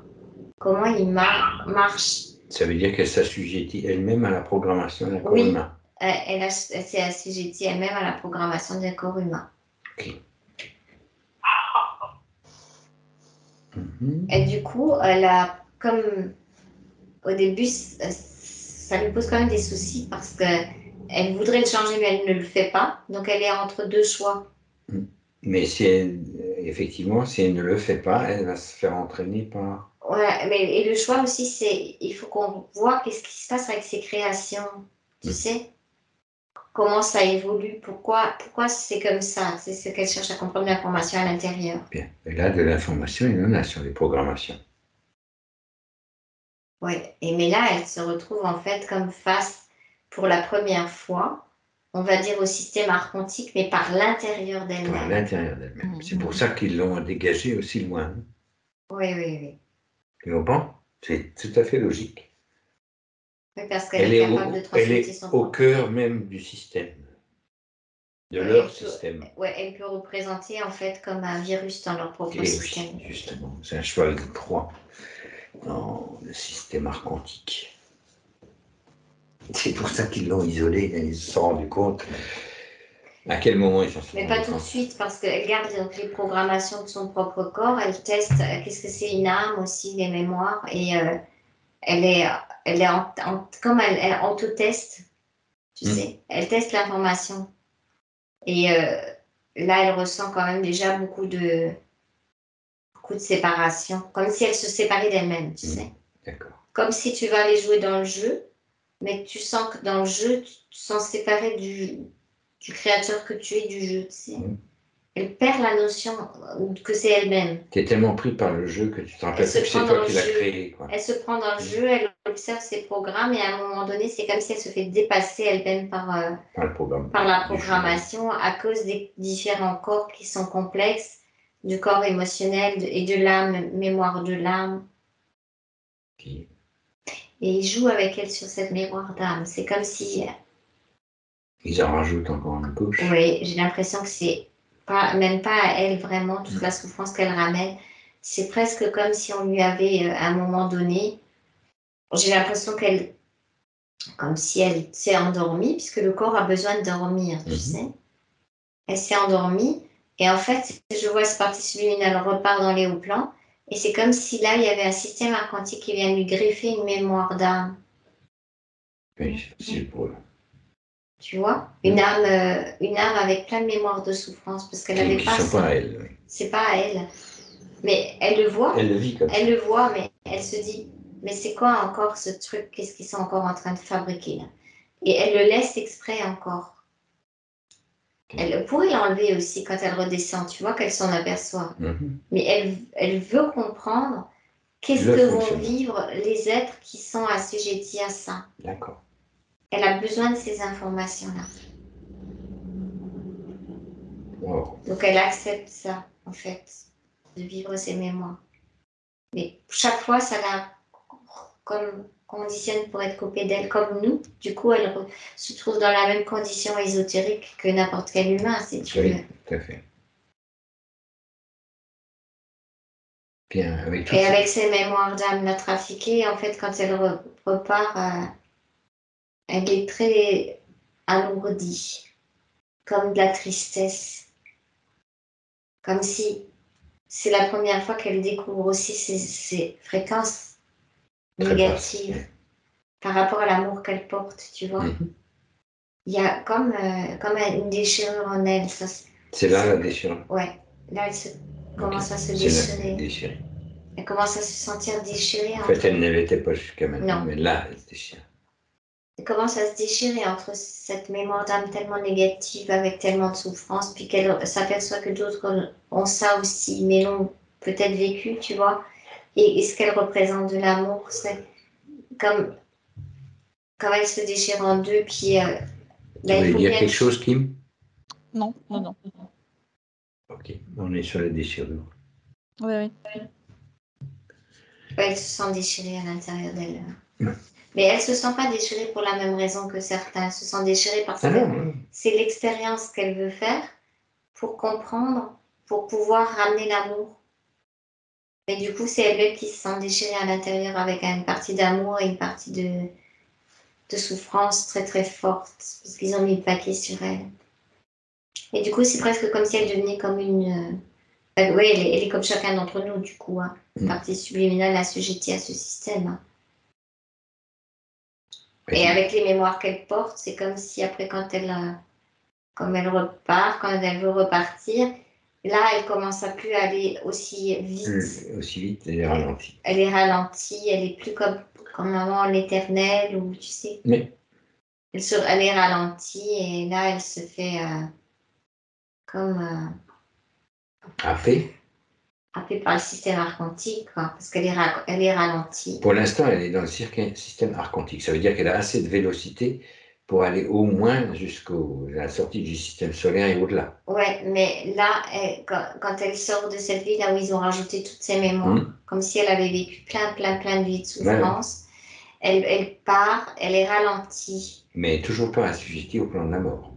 comment il marche. Ça veut dire qu'elle s'assujettit elle-même à la programmation d'un corps Oui. humain. Elle s'est assujettie elle-même à la programmation d'un corps humain. Ok. Et du coup, elle a, comme au début, ça lui pose quand même des soucis parce qu'elle voudrait le changer, mais elle ne le fait pas. Donc, elle est entre deux choix. Mais effectivement, si elle ne le fait pas, elle va se faire entraîner par... Voilà, et le choix aussi, c'est il faut qu'on voit qu'est-ce qui se passe avec ses créations. Tu sais, comment ça évolue, pourquoi c'est comme ça. C'est ce qu'elle cherche à comprendre l'information à l'intérieur. Bien. Et là, de l'information, il en a sur les programmations. Ouais. Mais là, elle se retrouve en fait comme face, pour la première fois, on va dire au système archontique, mais par l'intérieur Par d'elle-même. l'intérieur d'elle-même. C'est pour ça qu'ils l'ont dégagé aussi loin. Oui. Tu comprends? C'est tout à fait logique. Oui, parce qu'elle est capable de transmettre son au propre cœur même du système. De Ouais, leur système. Ouais, elle peut représenter en fait comme un virus dans leur propre Et système. oui, justement, c'est un cheval de Troie dans le système archontique. C'est pour ça qu'ils l'ont isolé et ils se sont rendus compte à quel moment ils s'en sont Mais rendus pas tout de compte. suite, parce qu'elle garde donc les programmations de son propre corps, elle teste qu'est-ce que c'est une âme aussi, les mémoires, et elle est comme elle auto-teste, tu sais, elle teste l'information. Et là, elle ressent quand même déjà beaucoup de séparation, comme si elle se séparait d'elle-même, tu sais. D'accord. Comme si tu vas aller jouer dans le jeu, mais tu sens que dans le jeu, tu te sens séparé du créateur que tu es du jeu, tu sais. Elle perd la notion que c'est elle-même. Tu es tellement pris par le jeu que tu te rappelles que c'est toi qui l'as créé. Quoi. Elle se prend dans le jeu, elle observe ses programmes et à un moment donné, c'est comme si elle se fait dépasser elle-même par la programmation à cause des différents corps qui sont complexes, du corps émotionnel et de l'âme, mémoire de l'âme. Okay. Et il joue avec elle sur cette mémoire d'âme. C'est comme si... Ils en rajoutent encore une couche. Oui, j'ai l'impression que c'est même pas à elle vraiment toute la souffrance qu'elle ramène. C'est presque comme si on lui avait, à un moment donné, j'ai l'impression qu'elle, comme si elle s'est endormie, puisque le corps a besoin de dormir, tu sais. Elle s'est endormie, et en fait, je vois ce partie subliminale repart dans les hauts plans, et c'est comme si là, il y avait un système archontique qui vient lui greffer une mémoire d'âme. Oui, c'est pour Tu vois, une âme avec plein de mémoires de souffrance, parce qu'elle n'avait pas ça. ça. Pas à elle. Oui. C'est pas à elle. Mais elle le voit. Elle le vit comme ça. Elle le voit, mais elle se dit, mais c'est quoi encore ce truc? Qu'est-ce qu'ils sont encore en train de fabriquer là? Et elle le laisse exprès encore. Elle pourrait l'enlever aussi quand elle redescend, tu vois, qu'elle s'en aperçoit. Mais elle veut comprendre qu'est-ce que vont vivre les êtres qui sont assujettis à ça. D'accord. Elle a besoin de ces informations-là. Wow. Donc elle accepte ça, en fait, de vivre ses mémoires. Mais chaque fois, ça la conditionne pour être coupée d'elle comme nous. Du coup, elle se trouve dans la même condition ésotérique que n'importe quel humain, si tu veux. Tout à fait. Bien, avec ses mémoires d'âme la trafiquée, en fait, quand elle repart, elle est très alourdie, comme de la tristesse. Comme si c'est la première fois qu'elle découvre aussi ces fréquences négatives par rapport à l'amour qu'elle porte, tu vois. Il y a comme une déchirure en elle. C'est là la déchirure. Ouais, là elle commence à se déchirer. Elle commence à se sentir déchirée. En fait, elle ne l'était pas jusqu'à maintenant, mais là, elle se déchire. Elle commence à se déchirer entre cette mémoire d'âme tellement négative, avec tellement de souffrance, puis qu'elle s'aperçoit que d'autres ont ça aussi, mais l'ont peut-être vécu, tu vois. Et ce qu'elle représente de l'amour, c'est comme elle se déchire en deux, puis... tu voulais dire quelque chose, Kim? Non. Ok, on est sur la déchirure. Oui. Elle se sent déchirée à l'intérieur d'elle. Mais elle ne se sent pas déchirée pour la même raison que certains. Elle se sent déchirée parce que c'est l'expérience qu'elle veut faire pour comprendre, pour pouvoir ramener l'amour. Mais du coup, c'est elle qui se sent déchirée à l'intérieur avec une partie d'amour et une partie de souffrance très très forte parce qu'ils ont mis le paquet sur elle. Et du coup, c'est presque comme si elle devenait comme une... oui, elle est comme chacun d'entre nous, du coup. Hein. Partie subliminale assujettie à ce système. Hein. Et avec les mémoires qu'elle porte, c'est comme si après, comme elle repart, quand elle veut repartir, là, elle commence à plus aller aussi vite. Aussi vite, elle est ralentie. Elle est ralentie, elle est plus comme avant l'éternel, ou tu sais. Mais Elle est ralentie et là, elle se fait comme happée. happée par le système archontique, quoi, parce qu'elle elle est ralentie. Pour l'instant, elle est dans le système archontique. Ça veut dire qu'elle a assez de vélocité pour aller au moins jusqu'à la sortie du système solaire et au-delà. Ouais, mais là, quand elle sort de cette vie, là où ils ont rajouté toutes ses mémoires, comme si elle avait vécu plein de vies de souffrance, elle part, elle est ralentie. Mais toujours pas assujettie au plan de la mort.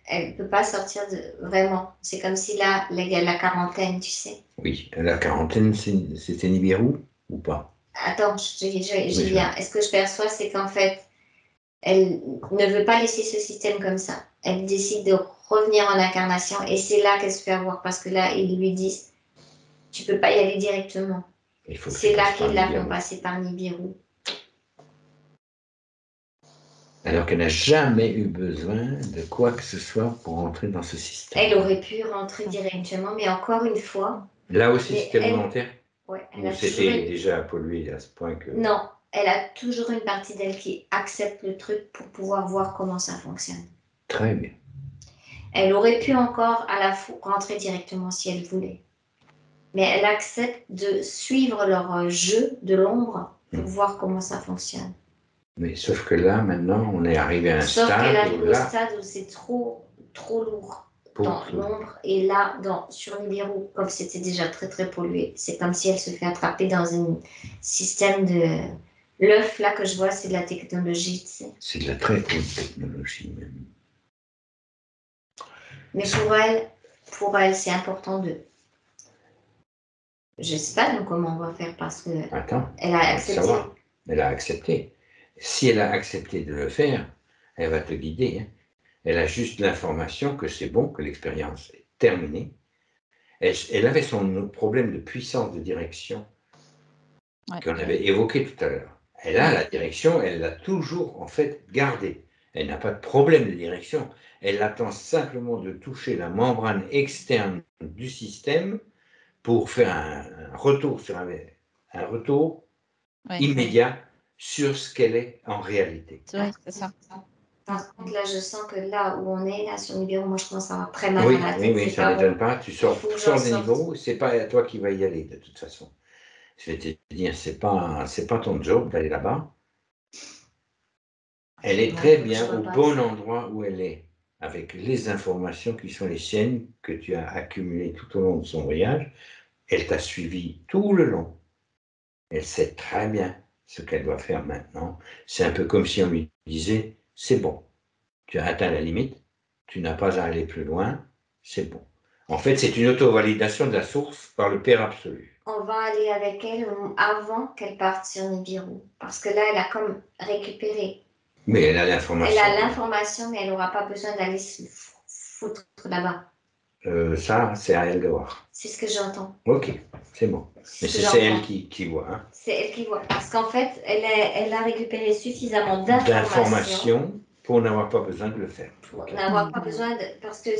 Elle ne peut pas sortir vraiment. C'est comme si là, il y a la quarantaine, tu sais. Oui, la quarantaine, c'était Nibiru ou pas? Attends, je viens. Est-ce que je perçois, c'est qu'en fait, elle ne veut pas laisser ce système comme ça. Elle décide de revenir en incarnation et c'est là qu'elle se fait avoir parce que là, ils lui disent, tu peux pas y aller directement. C'est là qu'ils la font passer par Nibiru. Alors qu'elle n'a jamais eu besoin de quoi que ce soit pour rentrer dans ce système. Elle aurait pu rentrer directement, mais encore une fois... Là aussi, c'était volontaire? Ouais, ou c'était déjà pollué à ce point que... Non, elle a toujours une partie d'elle qui accepte le truc pour pouvoir voir comment ça fonctionne. Très bien. Elle aurait pu encore à la fois rentrer directement si elle voulait. Mais elle accepte de suivre leur jeu de l'ombre pour voir comment ça fonctionne. Mais sauf que là, maintenant, on est arrivé à un sauf stade qu'elle arrive au stade où c'est trop lourd dans l'ombre. Et là, sur Nibiru, comme c'était déjà très très pollué, c'est comme si elle se fait attraper dans un système de... L'œuf là que je vois, c'est de la technologie, tu sais. C'est de la très haute technologie même. Mais pour elle, c'est important de... Je ne sais pas donc comment on va faire parce que elle a accepté. Elle a accepté. Si elle a accepté de le faire, elle va te guider. Hein. Elle a juste l'information que c'est bon, que l'expérience est terminée. Elle avait son problème de puissance de direction qu'on avait évoqué tout à l'heure. Elle a la direction, elle l'a toujours en fait gardée. Elle n'a pas de problème de direction. Elle attend simplement de toucher la membrane externe du système pour faire un retour sur un retour immédiat sur ce qu'elle est en réalité. Oui, c'est ça. Par contre, là, je sens que là où on est, là, sur Nibiru, moi, je commence à avoir très mal à la tête. Oui, ça ne m'étonne pas. Tu sors de Nibiru, c'est pas à toi qui vas y aller, de toute façon. Je vais te dire, c'est pas ton job d'aller là-bas. Elle est très bien au bon endroit où elle est, avec les informations qui sont les siennes, que tu as accumulées tout au long de son voyage. Elle t'a suivi tout le long. Elle sait très bien ce qu'elle doit faire maintenant. C'est un peu comme si on lui disait, c'est bon, tu as atteint la limite, tu n'as pas à aller plus loin, c'est bon. En fait, c'est une auto-validation de la source par le Père absolu. On va aller avec elle avant qu'elle parte sur Nibiru, parce que là, elle a comme récupéré. Mais elle a l'information. Elle a l'information, mais elle n'aura pas besoin d'aller se foutre là-bas. Ça, c'est à elle de voir. C'est ce que j'entends. Ok, c'est bon. Mais c'est elle qui voit. Hein. C'est elle qui voit. Parce qu'en fait, elle a récupéré suffisamment d'informations pour n'avoir pas besoin de le faire. Pour n'avoir pas besoin de... Parce que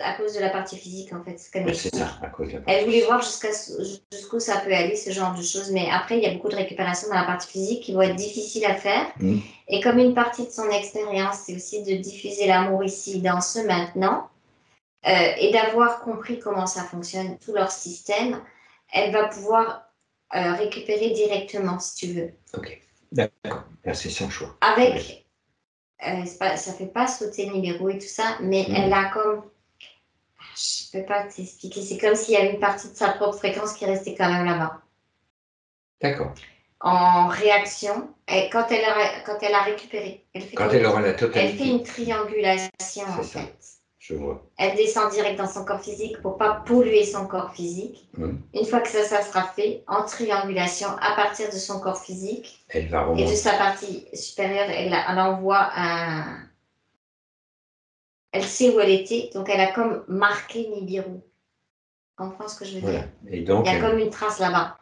à cause de la partie physique, en fait. C'est ça, à cause de la partie Elle voulait voir jusqu'où ça peut aller, ce genre de choses. Mais après, il y a beaucoup de récupération dans la partie physique qui vont être difficiles à faire. Et comme une partie de son expérience, c'est aussi de diffuser l'amour ici, dans ce maintenant, et d'avoir compris comment ça fonctionne, tout leur système, elle va pouvoir récupérer directement, si tu veux. Ok, d'accord. Là, c'est son choix. Avec, ça fait pas sauter Nibiru et tout ça, mais elle a comme, je peux pas t'expliquer, c'est comme s'il y avait une partie de sa propre fréquence qui restait quand même là-bas. D'accord. En réaction, et quand elle a récupéré, elle aura la totalité. Elle fait une triangulation en fait. je vois. Elle descend direct dans son corps physique pour pas polluer son corps physique. Une fois que ça sera fait, en triangulation, à partir de son corps physique Elle va et de remonter. sa partie supérieure, elle envoie un... Elle sait où elle était, donc elle a comme marqué Nibiru. Tu comprends ce que je veux Voilà. dire? Et donc, Il y a comme une trace là-bas.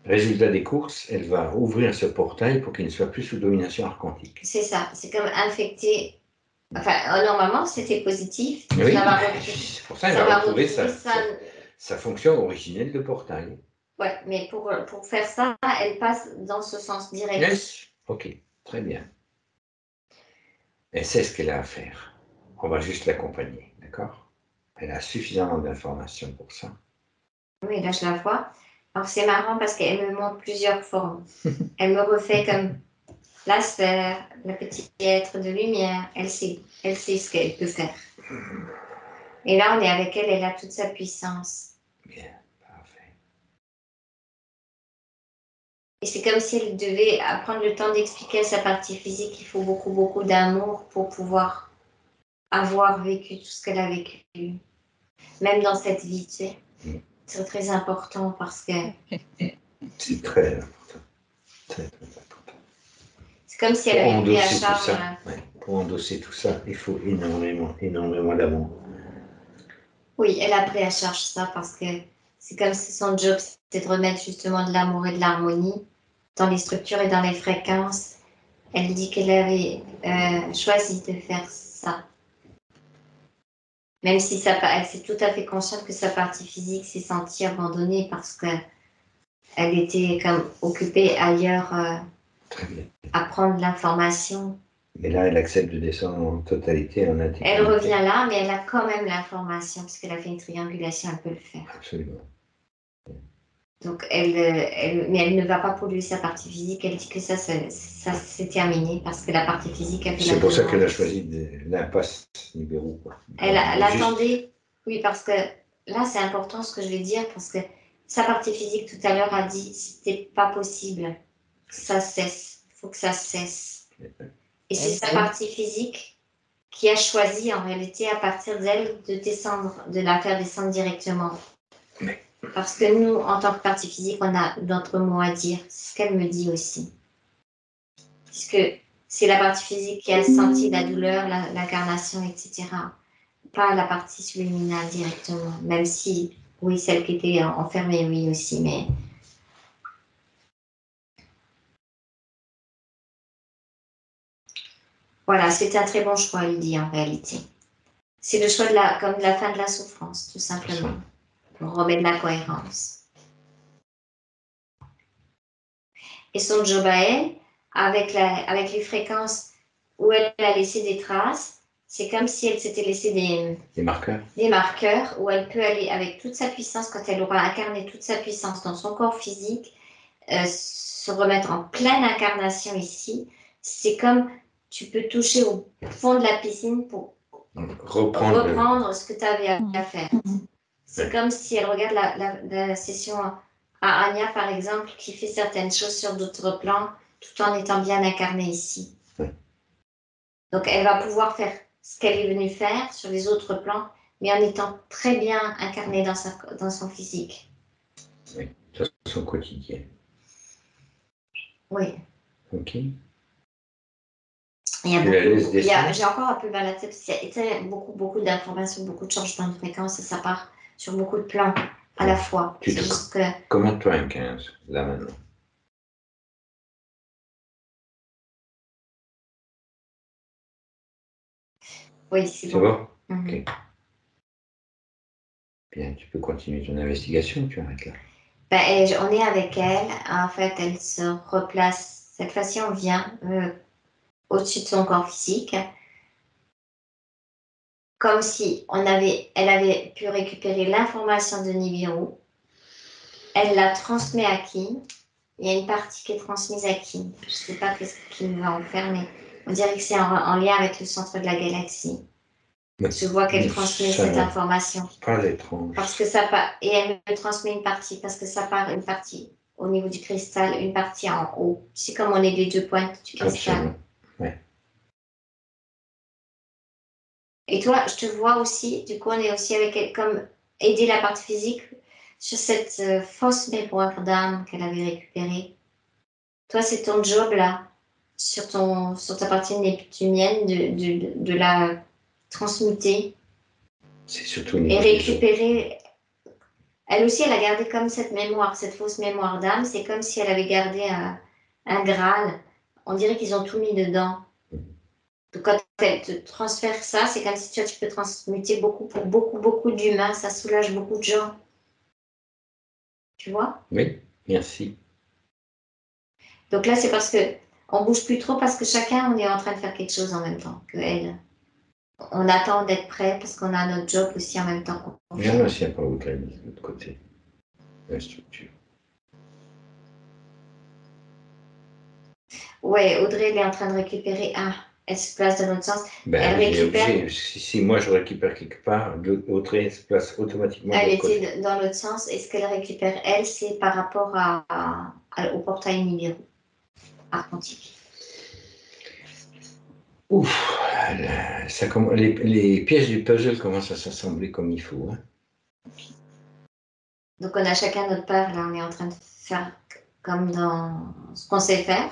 résultat des courses, elle va ouvrir ce portail pour qu'il ne soit plus sous domination archontique. C'est ça, c'est comme infecté. Enfin, normalement, c'était positif. Oui, Ça va c'est pour ça qu'elle ça va va retrouver retrouver sa fonction originelle de portail. Ouais, mais pour faire ça, elle passe dans ce sens direct. Yes. Ok, très bien. Elle sait ce qu'elle a à faire. On va juste l'accompagner, d'accord? Elle a suffisamment d'informations pour ça. Oui, là, je la vois. Alors, c'est marrant parce qu'elle me montre plusieurs formes. Elle me refait comme la sphère, le petit être de lumière. Elle sait ce qu'elle peut faire. Et là, on est avec elle, elle a toute sa puissance. Bien, parfait. Et c'est comme si elle devait prendre le temps d'expliquer à sa partie physique. Il faut beaucoup, beaucoup d'amour pour pouvoir avoir vécu tout ce qu'elle a vécu. Même dans cette vie, tu sais. C'est très important parce que C'est très important. Très, très important. c'est comme si elle avait pris à endosser tout charge. ça, pour endosser tout ça, il faut énormément, énormément d'amour. Oui, elle a pris à charge ça parce que c'est comme si son job, c'était de remettre justement de l'amour et de l'harmonie dans les structures et dans les fréquences. Elle dit qu'elle avait choisi de faire ça. Même si elle s'est tout à fait consciente que sa partie physique s'est sentie abandonnée parce qu'elle était comme occupée ailleurs Très bien. à prendre l'information. Mais là, elle accepte de descendre en totalité, en intégralité. Elle revient là, mais elle a quand même l'information parce qu'elle a fait une triangulation, elle peut le faire. Absolument. Donc, mais elle ne va pas polluer sa partie physique. Elle dit que ça c'est terminé parce que la partie physique a fait la C'est pour ça demande. qu'elle a choisi l'impasse Nibiru. Elle attendait, oui, parce que là, c'est important ce que je vais dire, parce que sa partie physique tout à l'heure a dit c'était pas possible. Ça cesse. Il faut que ça cesse. Et c'est sa partie physique qui a choisi en réalité à partir d'elle de descendre, de la faire descendre directement. Parce que nous, en tant que partie physique, on a notre mot à dire. C'est ce qu'elle me dit aussi. Puisque c'est la partie physique qui a senti la douleur, l'incarnation, etc. Pas la partie subliminale directement. Même si, oui, celle qui était enfermée, oui aussi, mais... Voilà, c'est un très bon choix, il dit en réalité. C'est le choix comme de la fin de la souffrance, tout simplement. Pour remettre de la cohérence. Et son job à elle, avec les fréquences où elle a laissé des traces, c'est comme si elle s'était laissé des marqueurs. Des marqueurs où elle peut aller avec toute sa puissance, quand elle aura incarné toute sa puissance dans son corps physique, se remettre en pleine incarnation ici. C'est comme tu peux toucher au fond de la piscine pour reprendre ce que tu avais à faire. C'est comme si elle regarde la session à Anya, par exemple, qui fait certaines choses sur d'autres plans, tout en étant bien incarnée ici. Donc, elle va pouvoir faire ce qu'elle est venue faire sur les autres plans, mais en étant très bien incarnée dans son physique. Oui, de son quotidien. Oui. Ok. J'ai encore un peu mal à la tête parce qu'il y a beaucoup d'informations, beaucoup de changements de fréquence et ça part sur beaucoup de plans à la fois. Commande-toi un 15, là maintenant. Oui, c'est bon. Ok. Bien, tu peux continuer ton investigation, tu arrêtes là. On est avec elle. En fait, elle se replace. Cette fois-ci, on vient au-dessus de son corps physique. Comme si elle avait pu récupérer l'information de Nibiru. Elle la transmet à Kim. Il y a une partie qui est transmise à Kim. Je ne sais pas ce qu'il va en faire, mais on dirait que c'est en lien avec le centre de la galaxie. Je vois qu'elle transmet cette information. Pas étrange. Parce que et elle me transmet une partie, parce que ça part une partie au niveau du cristal, une partie en haut. C'est comme on est les deux pointes du cristal. Absolument. Ouais. Et toi, je te vois aussi, du coup, on est aussi avec elle, comme aider la partie physique sur cette fausse mémoire d'âme qu'elle avait récupérée. Toi, c'est ton job là, sur ta partie neptunienne, de la transmuter C'est surtout au et niveau des os. récupérer. Elle aussi, elle a gardé comme cette mémoire, cette fausse mémoire d'âme. C'est comme si elle avait gardé un Graal. On dirait qu'ils ont tout mis dedans. Donc, quand elle te transfère ça, c'est comme si tu peux transmuter beaucoup pour beaucoup d'humains. Ça soulage beaucoup de gens. Tu vois? Oui, merci. Donc là, c'est parce que on bouge plus trop parce que chacun, on est en train de faire quelque chose en même temps que elle. On attend d'être prêt parce qu'on a notre job aussi en même temps qu'on Il y en a aussi un peu de l'autre côté, la structure. Ouais, Audrey, elle est en train de récupérer. Ah, elle se place dans l'autre sens. Ben, Elle récupère. si moi je récupère quelque part, Audrey se place automatiquement de Elle l'autre côté. était dans l'autre sens. Et ce qu'elle récupère, elle, c'est par rapport au portail Nibiru, argentique. Ouf, les pièces du puzzle commencent à s'assembler comme il faut. Hein. Donc, on a chacun notre part. Là, on est en train de faire comme dans ce qu'on sait faire.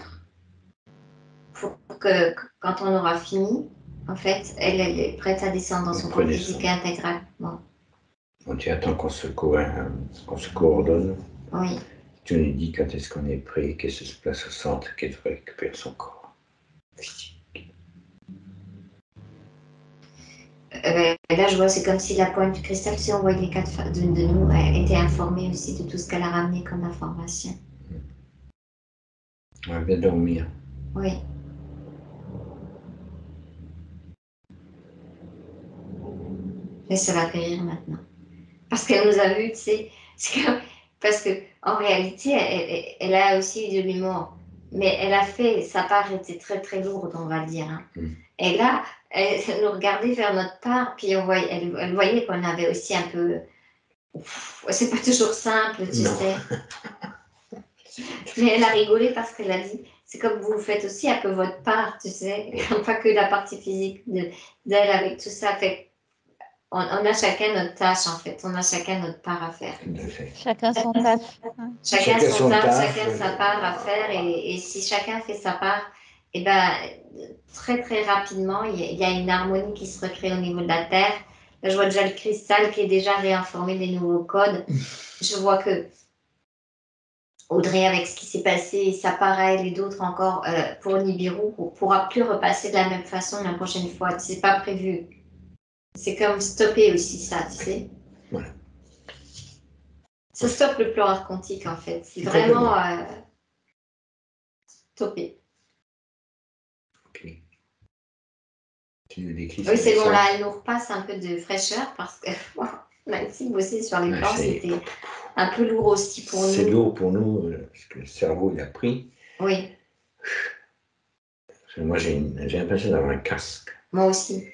Pour que quand on aura fini, en fait, elle est prête à descendre dans son corps Prenez physique ça. intégralement. On attend qu'on se coordonne. Oui. Tu nous dis quand est-ce qu'on est prêt, qu'est-ce qui se place au centre, qu'elle récupère son corps physique. Là, je vois, c'est comme si la pointe du cristal, si on voyait les quatre de nous, elle était informée aussi de tout ce qu'elle a ramené comme information. On va bien dormir. Oui. Laisse-la rire maintenant. Parce qu'elle nous a vus, tu sais. Parce que en réalité, elle a aussi de l'humour. Mais elle a fait, sa part était très très lourde, on va dire. Hein. Et là, elle nous regardait vers notre part, puis elle voyait qu'on avait aussi un peu. C'est pas toujours simple, tu sais. Mais elle a rigolé parce qu'elle a dit, c'est comme vous faites aussi un peu votre part, tu sais, pas que la partie physique d'elle avec tout ça. Fait, on a chacun notre tâche en fait, on a chacun notre part à faire. Chacun son taf. Chacun son taf, chacun sa part à faire et si chacun fait sa part, et ben très très rapidement, il y a une harmonie qui se recrée au niveau de la Terre. Là, je vois déjà le cristal qui est déjà réinformé des nouveaux codes. Je vois que Audrey, avec ce qui s'est passé, sa part à elle et d'autres encore pour Nibiru, ne pourra plus repasser de la même façon la prochaine fois. C'est pas prévu. C'est comme stopper aussi ça, tu sais. Voilà. Ça stoppe le plan archontique en fait. C'est vraiment stoppé. Ok. Tu nous décris Oui, c'est bon, ça. là, elle nous repasse un peu de fraîcheur parce que même si bosser sur les plans, c'était un peu lourd aussi pour nous. C'est lourd pour nous, parce que le cerveau, il a pris. Oui. Moi, j'ai l'impression d'avoir un casque. Moi aussi.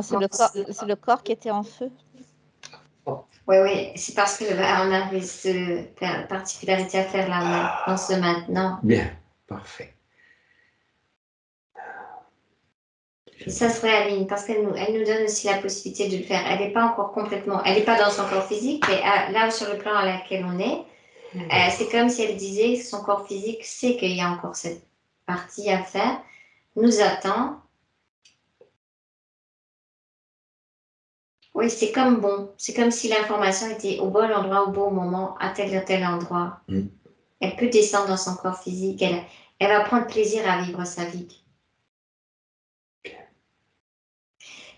C'est le corps qui était en feu. Oui, c'est parce qu'on avait cette particularité à faire là, dans ce maintenant. Bien, parfait. Et ça serait Aline, parce qu'elle nous donne aussi la possibilité de le faire. Elle n'est pas encore complètement, elle n'est pas dans son corps physique, mais là sur le plan à laquelle on est, c'est comme si elle disait que son corps physique sait qu'il y a encore cette partie à faire, nous attend. Oui, c'est comme bon. C'est comme si l'information était au bon endroit, au bon moment, à tel endroit. Elle peut descendre dans son corps physique. Elle va prendre plaisir à vivre sa vie.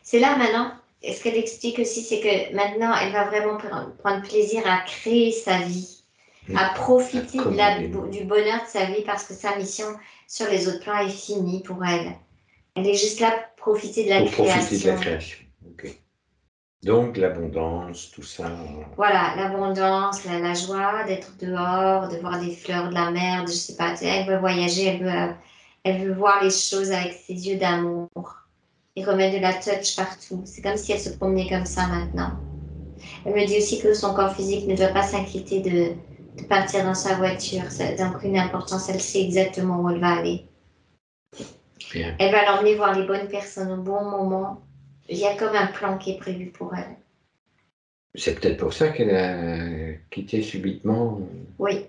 C'est là maintenant, et ce qu'elle explique aussi, c'est que maintenant, elle va vraiment prendre plaisir à créer sa vie, à profiter du bonheur de sa vie parce que sa mission sur les autres plans est finie pour elle. Elle est juste là pour profiter de la création. Profiter de la création. Okay. Donc, l'abondance, tout ça. Voilà, l'abondance, la joie d'être dehors, de voir des fleurs, de la mer, je sais pas. Elle veut voyager, elle veut voir les choses avec ses yeux d'amour et remettre de la touch partout. C'est comme si elle se promenait comme ça maintenant. Elle me dit aussi que son corps physique ne doit pas s'inquiéter de partir dans sa voiture. Ça n'a aucune importance, elle sait exactement où elle va aller. Bien. Elle va l'emmener voir les bonnes personnes au bon moment il y a comme un plan qui est prévu pour elle. C'est peut-être pour ça qu'elle a quitté subitement. Oui.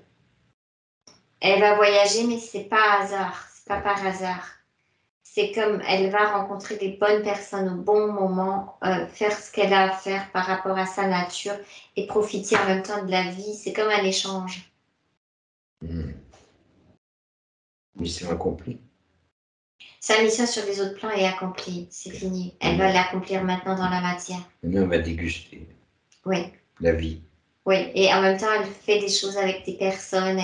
Elle va voyager, mais c'est pas hasard. C'est pas par hasard. C'est comme elle va rencontrer les bonnes personnes au bon moment, faire ce qu'elle a à faire par rapport à sa nature et profiter en même temps de la vie. C'est comme un échange. Mission accomplie. Sa mission sur les autres plans est accomplie. C'est fini. Elle va l'accomplir maintenant dans la matière. Maintenant, on va déguster Oui. la vie. Oui. Et en même temps, elle fait des choses avec des personnes.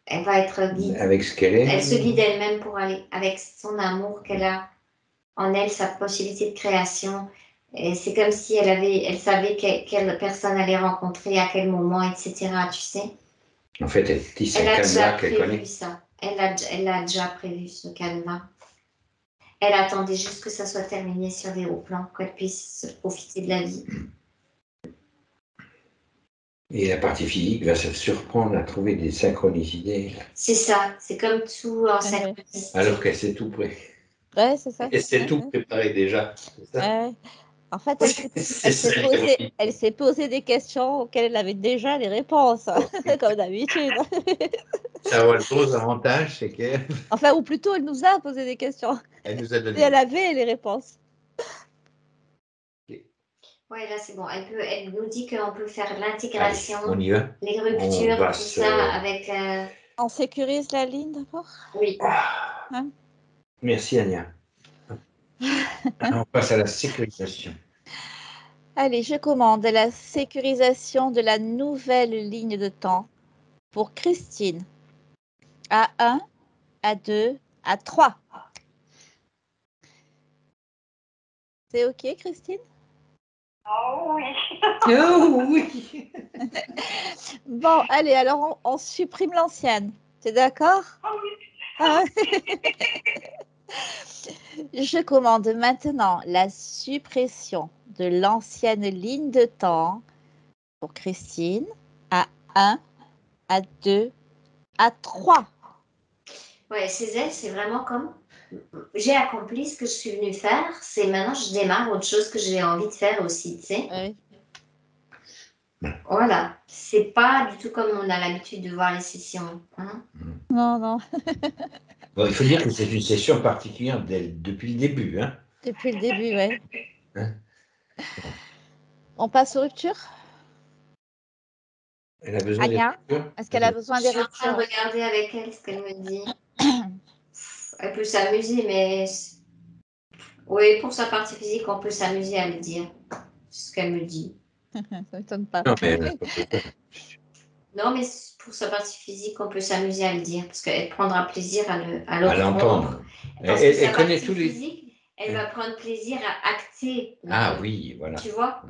Elle va être guidée. Avec ce qu'elle est. Elle se guide elle-même pour aller avec son amour qu'elle a en elle, sa possibilité de création. Et c'est comme si elle savait quelle personne allait rencontrer, à quel moment, etc. Tu sais. En fait, elle tisse Elle un a déjà canevas qu'elle prévu connaît. ça. Elle a déjà prévu ce canevas. Elle attendait juste que ça soit terminé sur les hauts plans, qu'elle puisse profiter de la vie. Et la partie physique va se surprendre à trouver des synchronicités. C'est ça, c'est comme tout en synchronicité. Alors qu'elle sait tout près. Ouais, c'est ça. Elle sait tout préparer déjà. C'est ça. Ouais. En fait, elle s'est posé des questions auxquelles elle avait déjà les réponses, comme d'habitude. Ça a le gros avantage, c'est qu'elle Enfin, ou plutôt, elle nous a posé des questions. nous a Et donné. elle avait les réponses. Ouais, là c'est bon. Elle nous dit qu'on peut faire l'intégration, On y va. les ruptures, va tout ça avec. On sécurise la ligne d'abord. Oui. Hein? Merci Ania. On passe à la sécurisation. Allez, je commande la sécurisation de la nouvelle ligne de temps pour Christine. A1, A2, A3. C'est OK, Christine? Oh oui. Oh oui. Bon, allez, alors on supprime l'ancienne. T'es d'accord? Oh oui. Ah. Je commande maintenant la suppression de l'ancienne ligne de temps pour Christine à 1, à 2, à 3. Ouais, chez elle, c'est vraiment comme j'ai accompli ce que je suis venue faire, c'est maintenant je démarre autre chose que j'ai envie de faire aussi, tu sais. Oui. Voilà, c'est pas du tout comme on a l'habitude de voir les sessions. Hein. Non, non, Bon, il faut dire que c'est une session particulière depuis le début. Hein. depuis le début, oui. Hein? On passe aux ruptures? Elle a besoin des Anya, ruptures. est-ce qu'elle a besoin Je des suis en train de ruptures? regarder avec elle ce qu'elle me dit. Elle peut s'amuser, mais oui, pour sa partie physique, on peut s'amuser à le dire. C'est ce qu'elle me dit. Ça ne m'étonne pas. Non, mais elle n'a pas besoin. Non, mais pour sa partie physique, on peut s'amuser à le dire parce qu'elle prendra plaisir à À l'entendre. l'entendre. Parce que Elle sa connaît partie tous les. physique, elle va prendre plaisir à acter. Ah oui, voilà. Tu vois?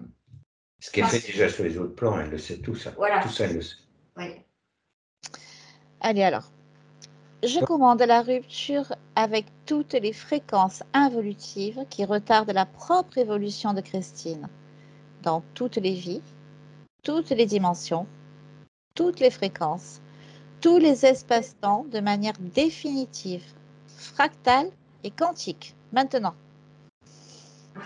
Ce qu'elle fait déjà sur les autres plans, elle le sait tout ça. Voilà. Tout ça, elle le sait. Oui. Allez, alors. Je commande la rupture avec toutes les fréquences involutives qui retardent la propre évolution de Christine dans toutes les vies, toutes les dimensions, toutes les fréquences, tous les espaces-temps de manière définitive, fractale et quantique. Maintenant.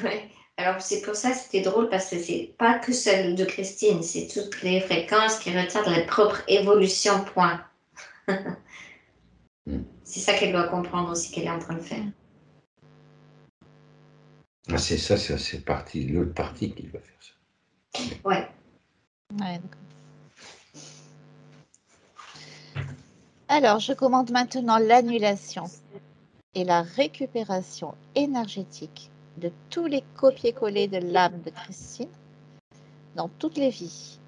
Ouais. Alors, c'est pour ça que c'était drôle parce que c'est pas que celle de Christine, c'est toutes les fréquences qui retardent leur propre évolution, point. C'est ça qu'elle doit comprendre aussi qu'elle est en train de faire. Ah, c'est ça, c'est l'autre partie qui va faire ça. Ouais. Ouais, alors, je commande maintenant l'annulation et la récupération énergétique de tous les copier-coller de l'âme de Christine dans toutes les vies,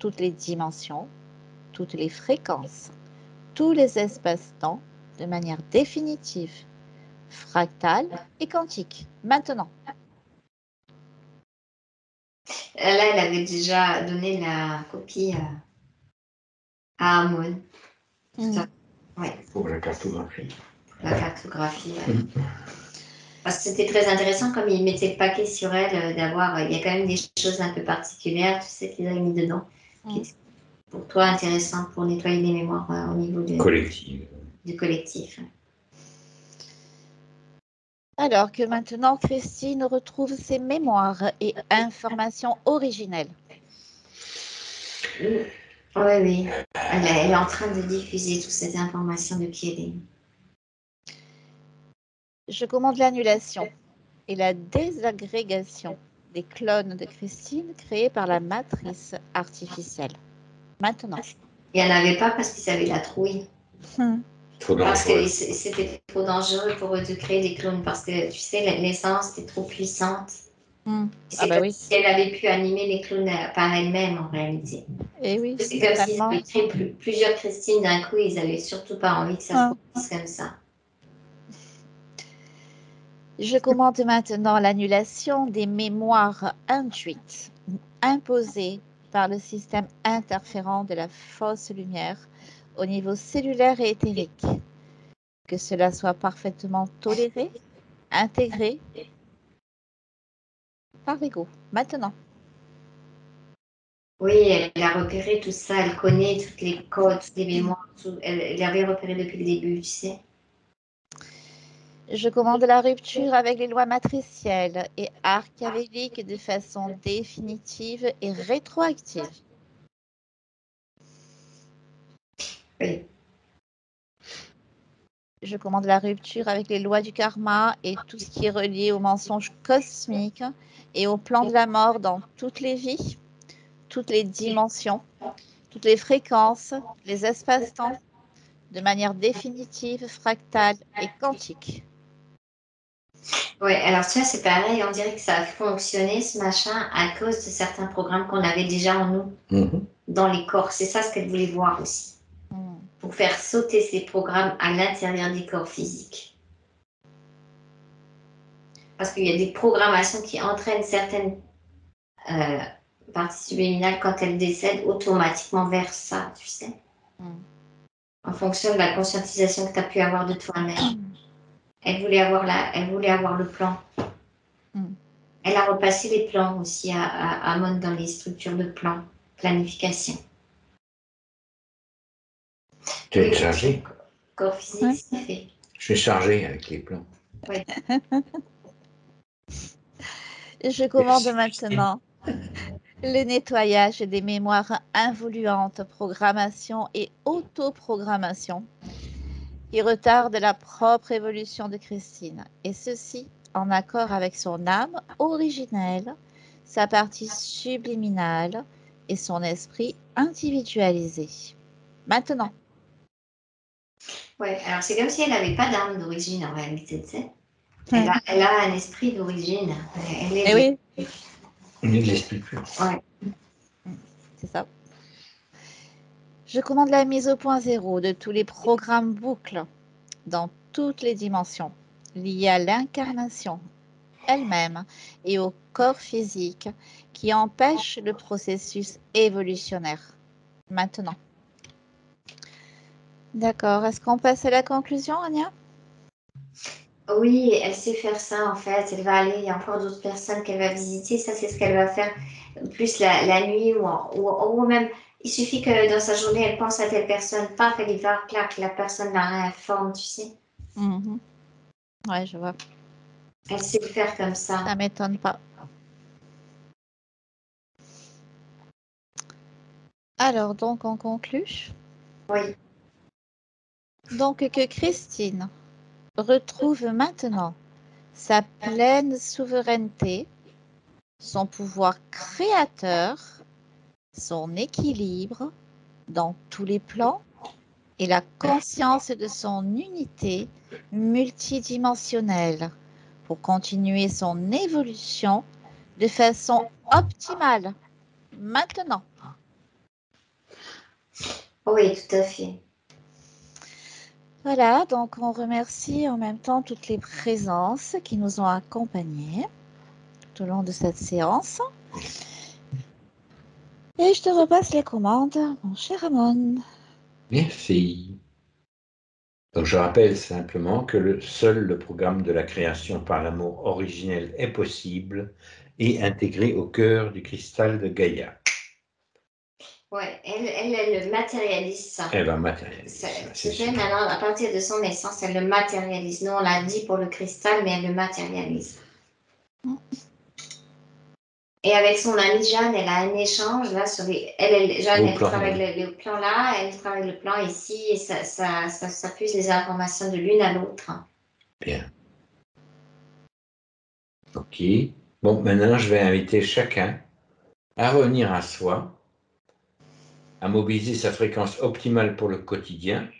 toutes les dimensions, toutes les fréquences, tous les espaces-temps de manière définitive, fractale et quantique. Maintenant. Là, elle avait déjà donné la copie à Amon. Ouais. Pour la cartographie. La cartographie, ouais. Parce que c'était très intéressant comme il mettait le paquet sur elle d'avoir. Il y a quand même des choses un peu particulières, tu sais, qu'ils avaient mis dedans. Qui étaient pour toi intéressantes pour nettoyer les mémoires au niveau du collectif. Du collectif. Alors que maintenant, Christine retrouve ses mémoires et informations originelles. Oui, oui. Elle est en train de diffuser toute cette information depuis elle est. Je commande l'annulation et la désagrégation des clones de Christine créés par la matrice artificielle. Maintenant. Il n'y en avait pas parce qu'ils avaient la trouille. Parce que c'était trop dangereux pour eux de créer des clones parce que, tu sais, l'essence était trop puissante. C'est comme si elle avait pu animer les clones par elle-même en réalité. Et oui, c'est comme s'ils avaient créé plusieurs Christine d'un coup, ils n'avaient surtout pas envie que ça se produise comme ça. Je commande maintenant l'annulation des mémoires induites, imposées par le système interférent de la fausse lumière au niveau cellulaire et éthérique. Que cela soit parfaitement toléré, intégré par l'ego. Maintenant. Oui, elle a repéré tout ça, elle connaît toutes les codes, toutes les mémoires, elle avait repéré depuis le début, tu sais. Je commande la rupture avec les lois matricielles et archavéliques de façon définitive et rétroactive. Oui. Je commande la rupture avec les lois du karma et tout ce qui est relié au mensonge cosmique et au plan de la mort dans toutes les vies, toutes les dimensions, toutes les fréquences, les espaces-temps, de manière définitive, fractale et quantique. Oui, alors tu vois, c'est pareil, on dirait que ça a fonctionné ce machin à cause de certains programmes qu'on avait déjà en nous, dans les corps. C'est ça ce qu'elle voulait voir aussi. Pour faire sauter ces programmes à l'intérieur des corps physiques. Parce qu'il y a des programmations qui entraînent certaines parties subliminales quand elles décèdent automatiquement vers ça, tu sais. En fonction de la conscientisation que tu as pu avoir de toi-même. Elle voulait avoir le plan. Elle a repassé les plans aussi à Amon dans les structures de plans, planification. Tu es chargé. Corps physique, c'est fait. Je suis chargé avec les plans. Oui. Je commande maintenant le nettoyage des mémoires involuantes, programmation et autoprogrammation qui retardent la propre évolution de Christine, et ceci en accord avec son âme originelle, sa partie subliminale et son esprit individualisé. Maintenant. Oui, alors c'est comme si elle n'avait pas d'âme d'origine en réalité, tu sais. Elle a un esprit d'origine. Eh oui. Il ne l'explique plus. Ouais. C'est ça. Je commande la mise au point zéro de tous les programmes boucles dans toutes les dimensions liées à l'incarnation elle-même et au corps physique qui empêchent le processus évolutionnaire. Maintenant. D'accord. Est-ce qu'on passe à la conclusion, Anya? Oui, elle sait faire ça en fait. Elle va aller, il y a encore d'autres personnes qu'elle va visiter. Ça, c'est ce qu'elle va faire plus la nuit ou même, il suffit que dans sa journée, elle pense à telle personne. Paf, elle y va, clac, la personne la réinforme, tu sais. Ouais, je vois. Elle sait le faire comme ça. Ça m'étonne pas. Alors, donc, on conclut. Oui. Donc, que Christine retrouve maintenant sa pleine souveraineté, son pouvoir créateur, son équilibre dans tous les plans et la conscience de son unité multidimensionnelle pour continuer son évolution de façon optimale. Maintenant. Oui, tout à fait. Voilà, donc on remercie en même temps toutes les présences qui nous ont accompagnés tout au long de cette séance. Et je te repasse les commandes, mon cher Amon. Merci. Donc je rappelle simplement que seul le programme de la création par l'amour originel est possible et intégré au cœur du cristal de Gaïa. Ouais, elle matérialise ça. Elle va matérialiser ça, c'est C'est sûr. fait maintenant, à partir de son naissance, elle le matérialise. Nous, on l'a dit pour le cristal, mais elle le matérialise. Et avec son amie Jeanne, elle a un échange là sur les. Jeanne, Au elle plan, travaille oui. le plan là, elle travaille le plan ici, et ça puise les informations de l'une à l'autre. Bien. Ok. Bon, maintenant, je vais inviter chacun à revenir à soi, à mobiliser sa fréquence optimale pour le quotidien,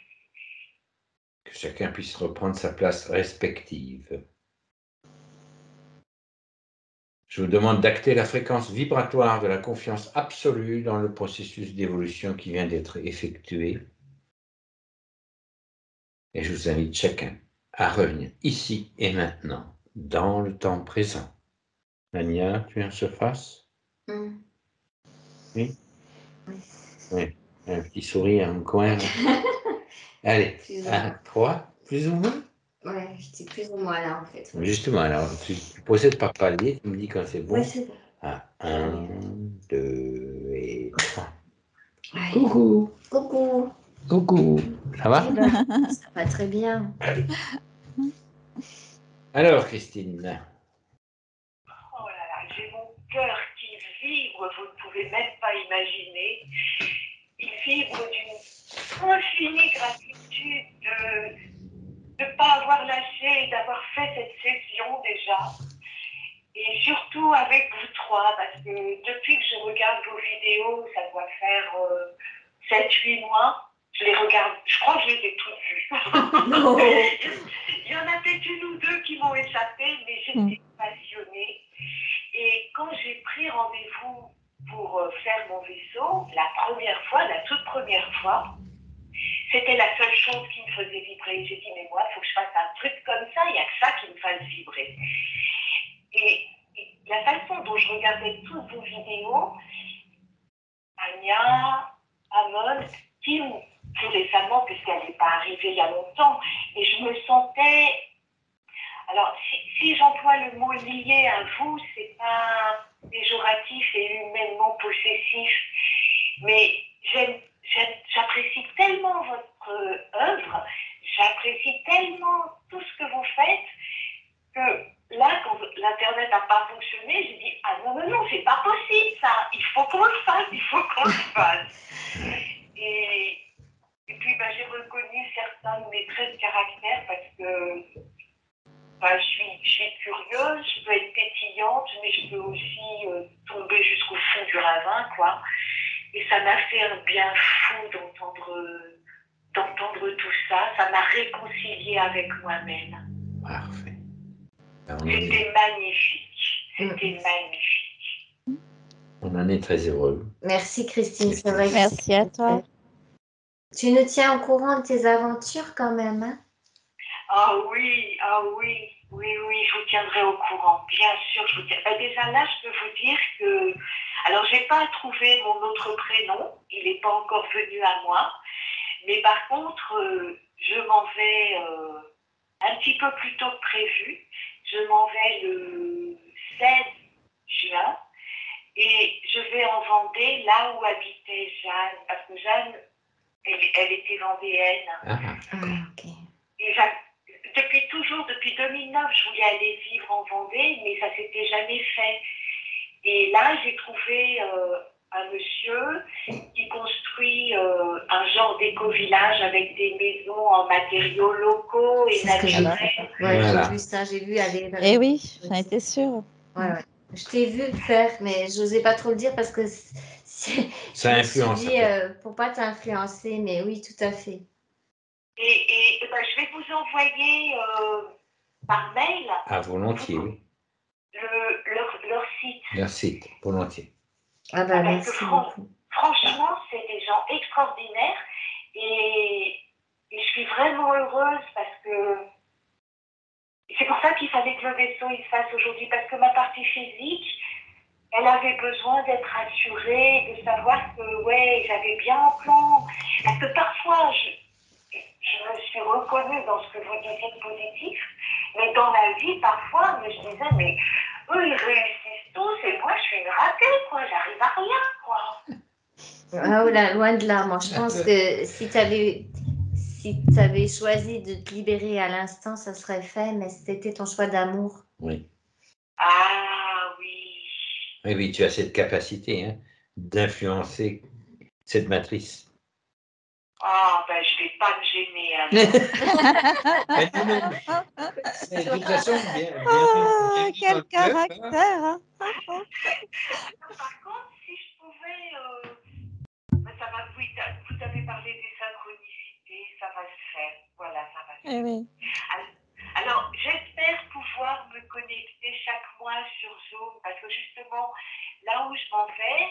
que chacun puisse reprendre sa place respective. Je vous demande d'acter la fréquence vibratoire de la confiance absolue dans le processus d'évolution qui vient d'être effectué. Et je vous invite chacun à revenir ici et maintenant, dans le temps présent. Ania, tu es en surface? Oui? Oui. Un petit sourire en coin. Là. Allez, 1, 3, plus ou moins? Ouais, j'étais plus ou moins là en fait. Ouais. Justement, alors, tu procèdes par palier, tu me dis quand c'est bon. Oui, c'est bon. 1, 2 et 3. Ouais. Coucou! Coucou. Coucou! Ça va? Ça va très bien. Allez. Alors, Christine. Oh là là, j'ai mon cœur qui vibre, vous ne pouvez même pas imaginer. Il vibre d'une infinie gratitude de ne pas avoir lâché et d'avoir fait cette session déjà. Et surtout avec vous trois, parce que depuis que je regarde vos vidéos, ça doit faire 7-8 mois, je les regarde, je crois que je les ai toutes vues. Il y en a peut-être une ou deux qui m'ont échappé, mais j'étais passionnée. Et quand j'ai pris rendez-vous pour faire mon vaisseau, la première fois, la toute première fois, c'était la seule chose qui me faisait vibrer. J'ai dit, mais moi, il faut que je fasse un truc comme ça, il n'y a que ça qui me fasse vibrer. Et la façon dont je regardais toutes vos vidéos, Ania, Amon, Kim, plus récemment, puisqu'elle n'est pas arrivée il y a longtemps, et je me sentais... Alors, si j'emploie le mot lié à vous, c'est pas péjoratif et humainement possessif, mais j'apprécie tellement votre œuvre, j'apprécie tellement tout ce que vous faites, que là, quand l'Internet n'a pas fonctionné, j'ai dit, ah non, c'est pas possible ça, il faut qu'on le fasse, Et puis, j'ai reconnu certains de mes traits de caractère parce que je suis curieuse, je peux être pétillante, mais je peux aussi tomber jusqu'au fond du ravin, quoi. Et ça m'a fait un bien fou d'entendre tout ça. Ça m'a réconciliée avec moi-même. Parfait. C'était magnifique. C'était magnifique. On en est très heureux. Merci Christine, c'est vrai. Merci à toi. Tu nous tiens au courant de tes aventures quand même, hein? Ah oui, je vous tiendrai au courant, bien sûr, je vous tiendrai. Déjà là, je peux vous dire que, alors j'ai pas trouvé mon autre prénom, il n'est pas encore venu à moi, mais par contre, je m'en vais un petit peu plus tôt que prévu, je m'en vais le 16 juin, et je vais en Vendée, là où habitait Jeanne, parce que Jeanne, elle était vendéenne. Ok. Et depuis 2009, je voulais aller vivre en Vendée, mais ça s'était jamais fait. Et là, j'ai trouvé un monsieur qui construit un genre d'éco-village avec des maisons en matériaux locaux et naturels. Ouais, Voilà. j'ai vu ça, j'ai vu aller. Eh oui, j'en étais sûre. Ouais. Je t'ai vu faire, mais je n'osais pas trop le dire parce que Ça influence. Pour pas t'influencer, mais oui, tout à fait. Et je vais vous envoyer par mail. À volontiers, oui. Leur site. Leur site, volontiers. Ah bah merci beaucoup. Franchement, c'est des gens extraordinaires et je suis vraiment heureuse parce que c'est pour ça qu'il fallait que le vaisseau il se fasse aujourd'hui, parce que ma partie physique, elle avait besoin d'être assurée, de savoir que ouais, j'avais bien un plan. Parce que parfois, je me suis reconnue dans ce que vous disiez de positif, mais dans la vie, parfois, je disais, mais eux, ils réussissent tous et moi, je suis une ratée, quoi, j'arrive à rien, quoi. Ah, oh là, loin de là. Moi, je pense que si tu avais choisi de te libérer à l'instant, ça serait fait, mais c'était ton choix d'amour. Oui. Ah oui. Oui, oui, tu as cette capacité hein, d'influencer cette matrice. Ah, ben je vais pas me gêner alors. Mais non, non, mais de toute façon, Oh, bienvenue quel dans le club, hein. caractère, hein. Par contre, si je pouvais, ben, ça va, oui, vous avez parlé des synchronicités, ça va se faire. Voilà, ça va se Eh faire. oui. Alors, j'espère pouvoir me connecter chaque mois sur Zoom parce que justement, là où je m'en vais,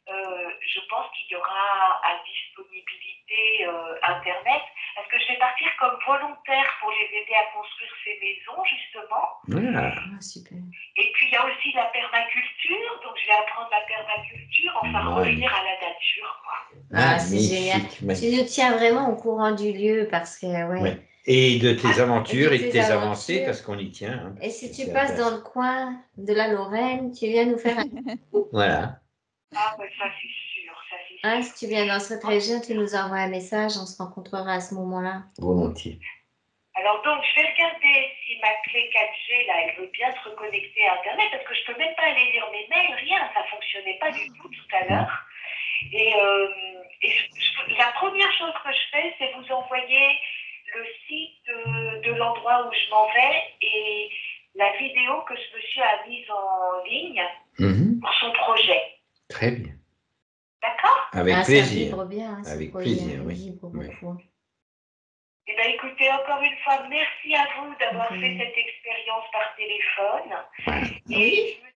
je pense qu'il y aura à disponibilité Internet. Est-ce que je vais partir comme volontaire pour les aider à construire ces maisons, justement? Ah, super. Et puis, il y a aussi la permaculture. Donc, je vais apprendre la permaculture, enfin, revenir à la nature, quoi. Ah, c'est génial. magnifique. Tu nous tiens vraiment au courant du lieu parce que, ouais. Ouais. Et de tes aventures et de tes tes aventures. avancées, parce qu'on y tient. Hein, Et si tu c'est passes intéressant. dans le coin de la Lorraine, tu viens nous faire un... Voilà. Ah, ben ça, c'est sûr, ça, c'est sûr. Ah, si tu viens dans cette région, tu nous envoies un message, on se rencontrera à ce moment-là. Volontiers. Alors donc, je vais regarder si ma clé 4G, là, elle veut bien se reconnecter à Internet, parce que je peux même pas aller lire mes mails, rien, ça fonctionnait pas du tout tout à l'heure. Et la première chose que je fais, c'est vous envoyer le site de l'endroit où je m'en vais et la vidéo que ce monsieur a mise en ligne pour son projet. Très bien. D'accord? Avec plaisir. Ça vibre bien, hein, Avec ce projet, plaisir, il oui. vibre Oui. beaucoup. Eh bien, écoutez, encore une fois, merci à vous d'avoir fait cette expérience par téléphone. Voilà. Et je